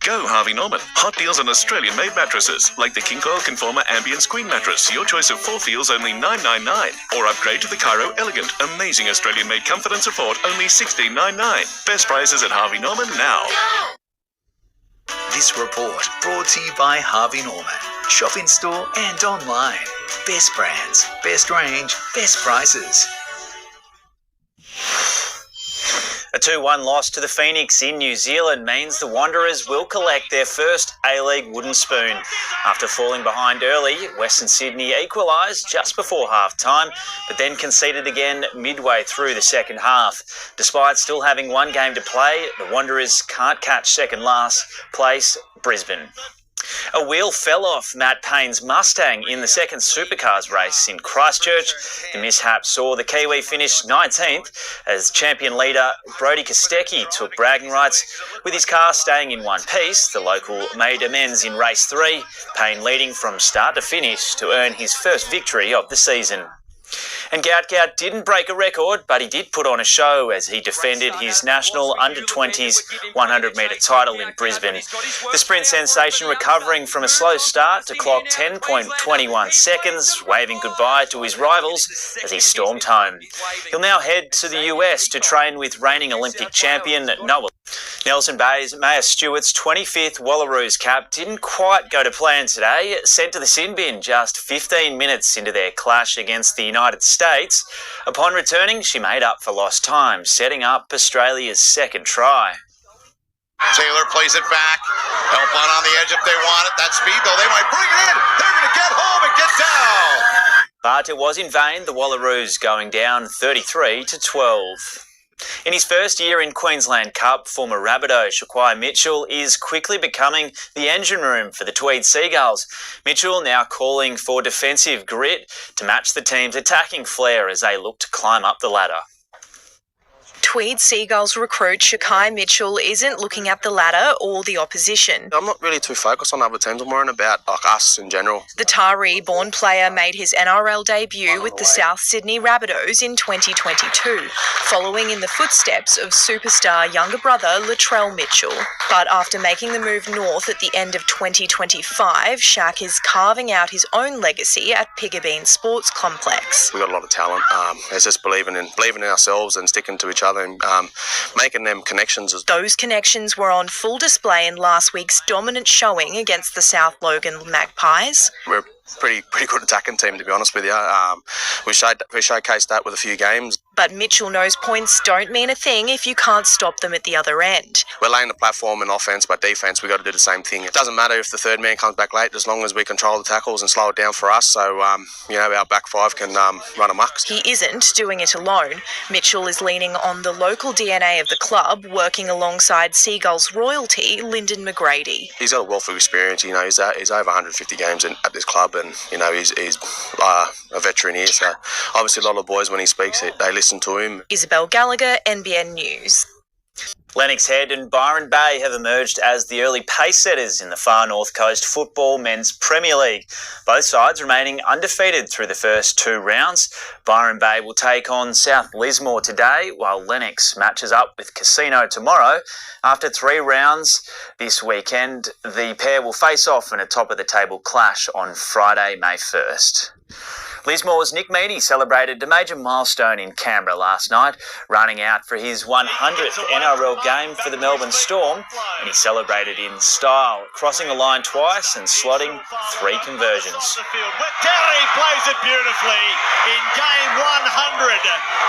Go Harvey Norman. Hot deals on Australian-made mattresses, like the King Coil Conformer Ambient Queen mattress. Your choice of 4 feels only $9.99. Or upgrade to the Cairo Elegant. Amazing Australian-made comfort and support, only $16.99. Best prices at Harvey Norman now. This report brought to you by Harvey Norman. Shop in store and online. Best brands, best range, best prices. A 2-1 loss to the Phoenix in New Zealand means the Wanderers will collect their first A-League wooden spoon. After falling behind early, Western Sydney equalised just before half-time, but then conceded again midway through the second half. Despite still having one game to play, the Wanderers can't catch second last place Brisbane. A wheel fell off Matt Payne's Mustang in the second Supercars race in Christchurch. The mishap saw the Kiwi finish 19th as champion leader Brodie Kostecki took bragging rights. With his car staying in one piece, the local made amends in race 3, Payne leading from start to finish to earn his first victory of the season. And Gout didn't break a record, but he did put on a show as he defended his national under-20s 100-metre title in Brisbane. The sprint sensation recovering from a slow start to clock 10.21 seconds, waving goodbye to his rivals as he stormed home. He'll now head to the US to train with reigning Olympic champion Noah. Nelson Bay's Maya Stewart's 25th Wallaroos cap didn't quite go to plan today, sent to the sin bin just 15 minutes into their clash against the United States. Upon returning, she made up for lost time, setting up Australia's second try. Taylor plays it back. Help on the edge if they want it. That speed, though, they might bring it in. They're going to get home and get down. But it was in vain, the Wallaroos going down 33-12. In his first year in Queensland Cup, former Rabbitoh Shaquai Mitchell is quickly becoming the engine room for the Tweed Seagulls. Mitchell now calling for defensive grit to match the team's attacking flair as they look to climb up the ladder. Tweed Seagulls recruit Shaquai Mitchell isn't looking at the ladder or the opposition. I'm not really too focused on other teams. I'm worrying about us in general. The Taree-born player made his NRL debut with the South Sydney Rabbitohs in 2022, following in the footsteps of superstar younger brother Latrell Mitchell. But after making the move north at the end of 2025, Shaq is carving out his own legacy at Pigabeen Sports Complex. We've got a lot of talent. It's just believing in ourselves and sticking to each other. other and making them connections. Those connections were on full display in last week's dominant showing against the South Logan Magpies. We're pretty good attacking team, to be honest with you. We showcased that with a few games. But Mitchell knows points don't mean a thing if you can't stop them at the other end. We're laying the platform in offence, but defence, we've got to do the same thing. It doesn't matter if the third man comes back late, as long as we control the tackles and slow it down for us, so our back five can run amok. He isn't doing it alone. Mitchell is leaning on the local DNA of the club, working alongside Seagulls royalty, Lyndon McGrady. He's got a wealth of experience. He's over 150 games at this club, and he's a veteran here. So obviously, a lot of the boys, when he speaks, they listen to him. Isabel Gallagher, NBN News. Lennox Head and Byron Bay have emerged as the early pace setters in the Far North Coast Football Men's Premier League. Both sides remaining undefeated through the first 2 rounds. Byron Bay will take on South Lismore today, while Lennox matches up with Casino tomorrow. After 3 rounds this weekend, the pair will face off in a top-of-the-table clash on Friday, May 1st. Lismore's Nick Meaney celebrated a major milestone in Canberra last night, running out for his 100th NRL game for the Melbourne Storm, and he celebrated in style, crossing the line twice and slotting 3 conversions. Terry plays it beautifully in game 100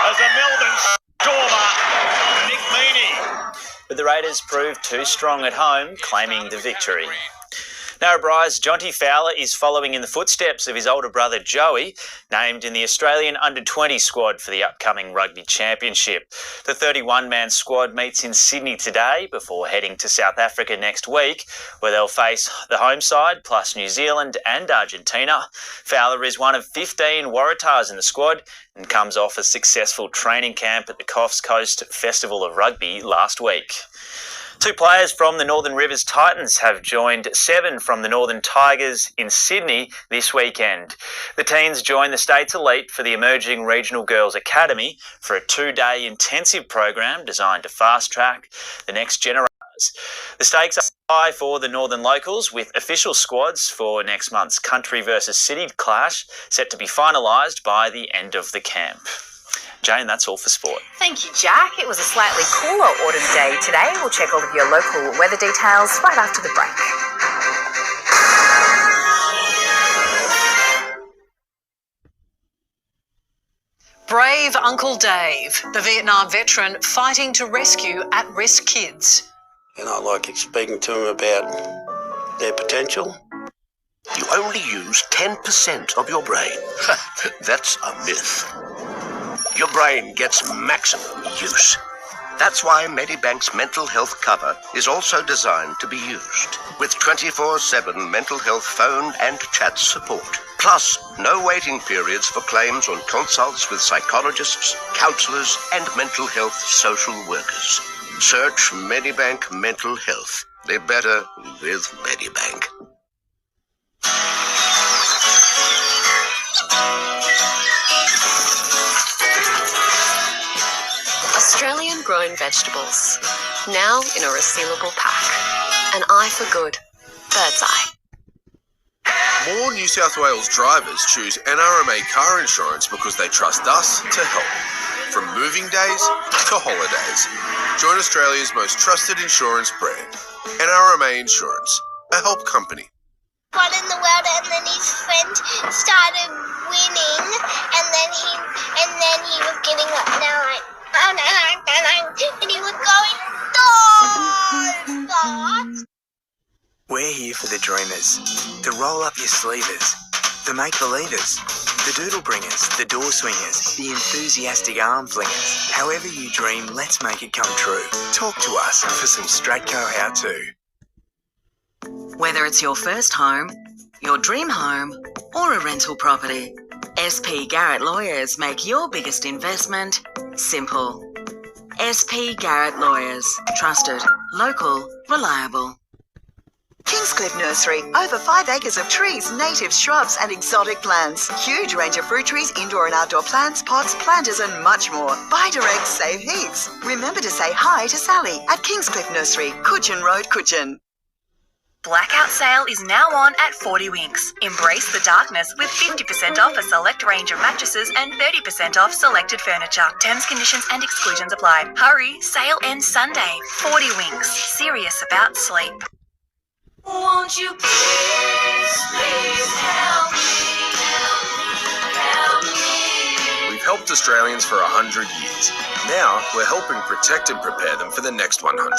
as a Melbourne Stormer, Nick Meaney. But the Raiders proved too strong at home, claiming the victory. Narrabri's Jonty Fowler is following in the footsteps of his older brother Joey, named in the Australian Under-20 squad for the upcoming Rugby Championship. The 31-man squad meets in Sydney today before heading to South Africa next week, where they'll face the home side plus New Zealand and Argentina. Fowler is one of 15 Waratahs in the squad and comes off a successful training camp at the Coffs Coast Festival of Rugby last week. 2 players from the Northern Rivers Titans have joined 7 from the Northern Tigers in Sydney this weekend. The teens joined the State's Elite for the Emerging Regional Girls Academy for a 2-day intensive program designed to fast-track the next generation. The stakes are high for the Northern Locals, with official squads for next month's Country versus City clash set to be finalised by the end of the camp. Jane, that's all for sport. Thank you, Jack. It was a slightly cooler autumn day today. We'll check all of your local weather details right after the break. Brave Uncle Dave, the Vietnam veteran fighting to rescue at-risk kids. And I like speaking to them about their potential. You only use 10% of your brain. That's a myth. Your brain gets maximum use. That's why Medibank's mental health cover is also designed to be used, with 24/7 mental health phone and chat support. Plus, no waiting periods for claims on consults with psychologists, counsellors and mental health social workers. Search Medibank Mental Health. They're better with Medibank. Australian-grown vegetables, now in a resealable pack. An eye for good. Bird's eye. More New South Wales drivers choose NRMA car insurance because they trust us to help. From moving days to holidays. Join Australia's most trusted insurance brand. NRMA Insurance, a help company. One in the world, and then his friend started winning, and then he was getting up and he was going so fast. We're here for the dreamers, the roll-up-your-sleevers, the make-believers, the doodle-bringers, the door-swingers, the enthusiastic arm-flingers. However you dream, let's make it come true. Talk to us for some Stratco how-to. Whether it's your first home, your dream home, or a rental property, SP Garrett Lawyers make your biggest investment simple. SP Garrett Lawyers. Trusted, local, reliable. Kingscliff Nursery. Over 5 acres of trees, native shrubs and exotic plants. Huge range of fruit trees, indoor and outdoor plants, pots, planters and much more. Buy direct, save heaps. Remember to say hi to Sally at Kingscliff Nursery, Cudgeon Road, Cudgeon. Blackout sale is now on at 40 Winks. Embrace the darkness with 50% off a select range of mattresses and 30% off selected furniture. Terms, conditions and exclusions apply. Hurry, sale ends Sunday. 40 Winks. Serious about sleep. Won't you please help me? We've helped Australians for 100 years. Now we're helping protect and prepare them for the next 100.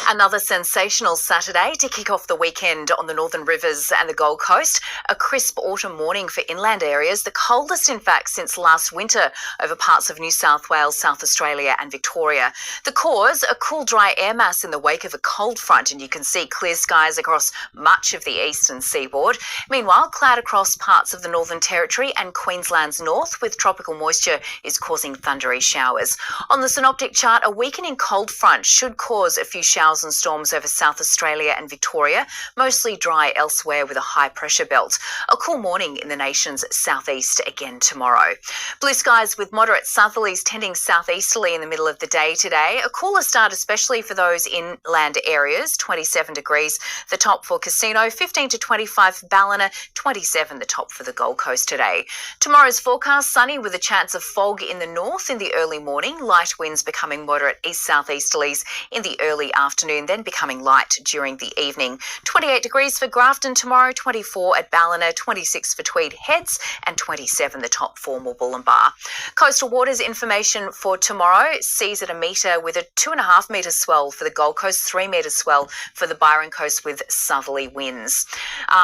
Another sensational Saturday to kick off the weekend on the Northern Rivers and the Gold Coast. A crisp autumn morning for inland areas, the coldest in fact since last winter over parts of New South Wales, South Australia and Victoria. The cause, a cool dry air mass in the wake of a cold front, and you can see clear skies across much of the eastern seaboard. Meanwhile, cloud across parts of the Northern Territory and Queensland's north with tropical moisture is causing thundery showers. On the synoptic chart, a weakening cold front should cause a few showers and storms over South Australia and Victoria, mostly dry elsewhere with a high pressure belt. A cool morning in the nation's southeast again tomorrow. Blue skies with moderate southerlies tending southeasterly in the middle of the day today. A cooler start especially for those inland areas, 27 degrees the top for Casino, 15 to 25 for Ballina, 27 the top for the Gold Coast today. Tomorrow's forecast, sunny with a chance of fog in the north in the early morning, light winds becoming moderate east-southeasterlies in the early afternoon, then becoming light during the evening. 28 degrees for Grafton tomorrow, 24 at Ballina, 26 for Tweed Heads and 27 the top for Mooloolaba. Coastal waters information for tomorrow, seas at a metre with a 2.5 metre swell for the Gold Coast, 3 metre swell for the Byron Coast with southerly winds.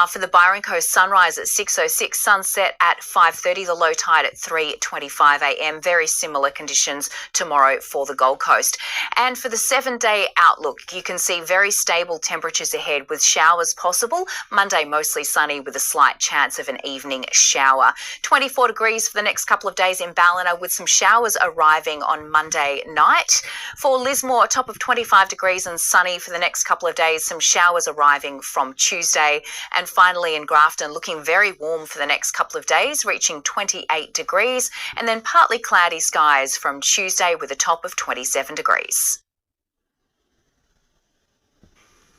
For the Byron Coast, sunrise at 6:06, sunset at 5:30, the low tide at 3:25 a.m. Very similar conditions tomorrow for the Gold Coast. And for the 7-day outlook, you can see very stable temperatures ahead with showers possible. Monday mostly sunny with a slight chance of an evening shower. 24 degrees for the next couple of days in Ballina with some showers arriving on Monday night. For Lismore, a top of 25 degrees and sunny for the next couple of days. Some showers arriving from Tuesday. And finally in Grafton, looking very warm for the next couple of days, reaching 28 degrees. And then partly cloudy skies from Tuesday with a top of 27 degrees.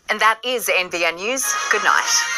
And that is NBN News. Good night.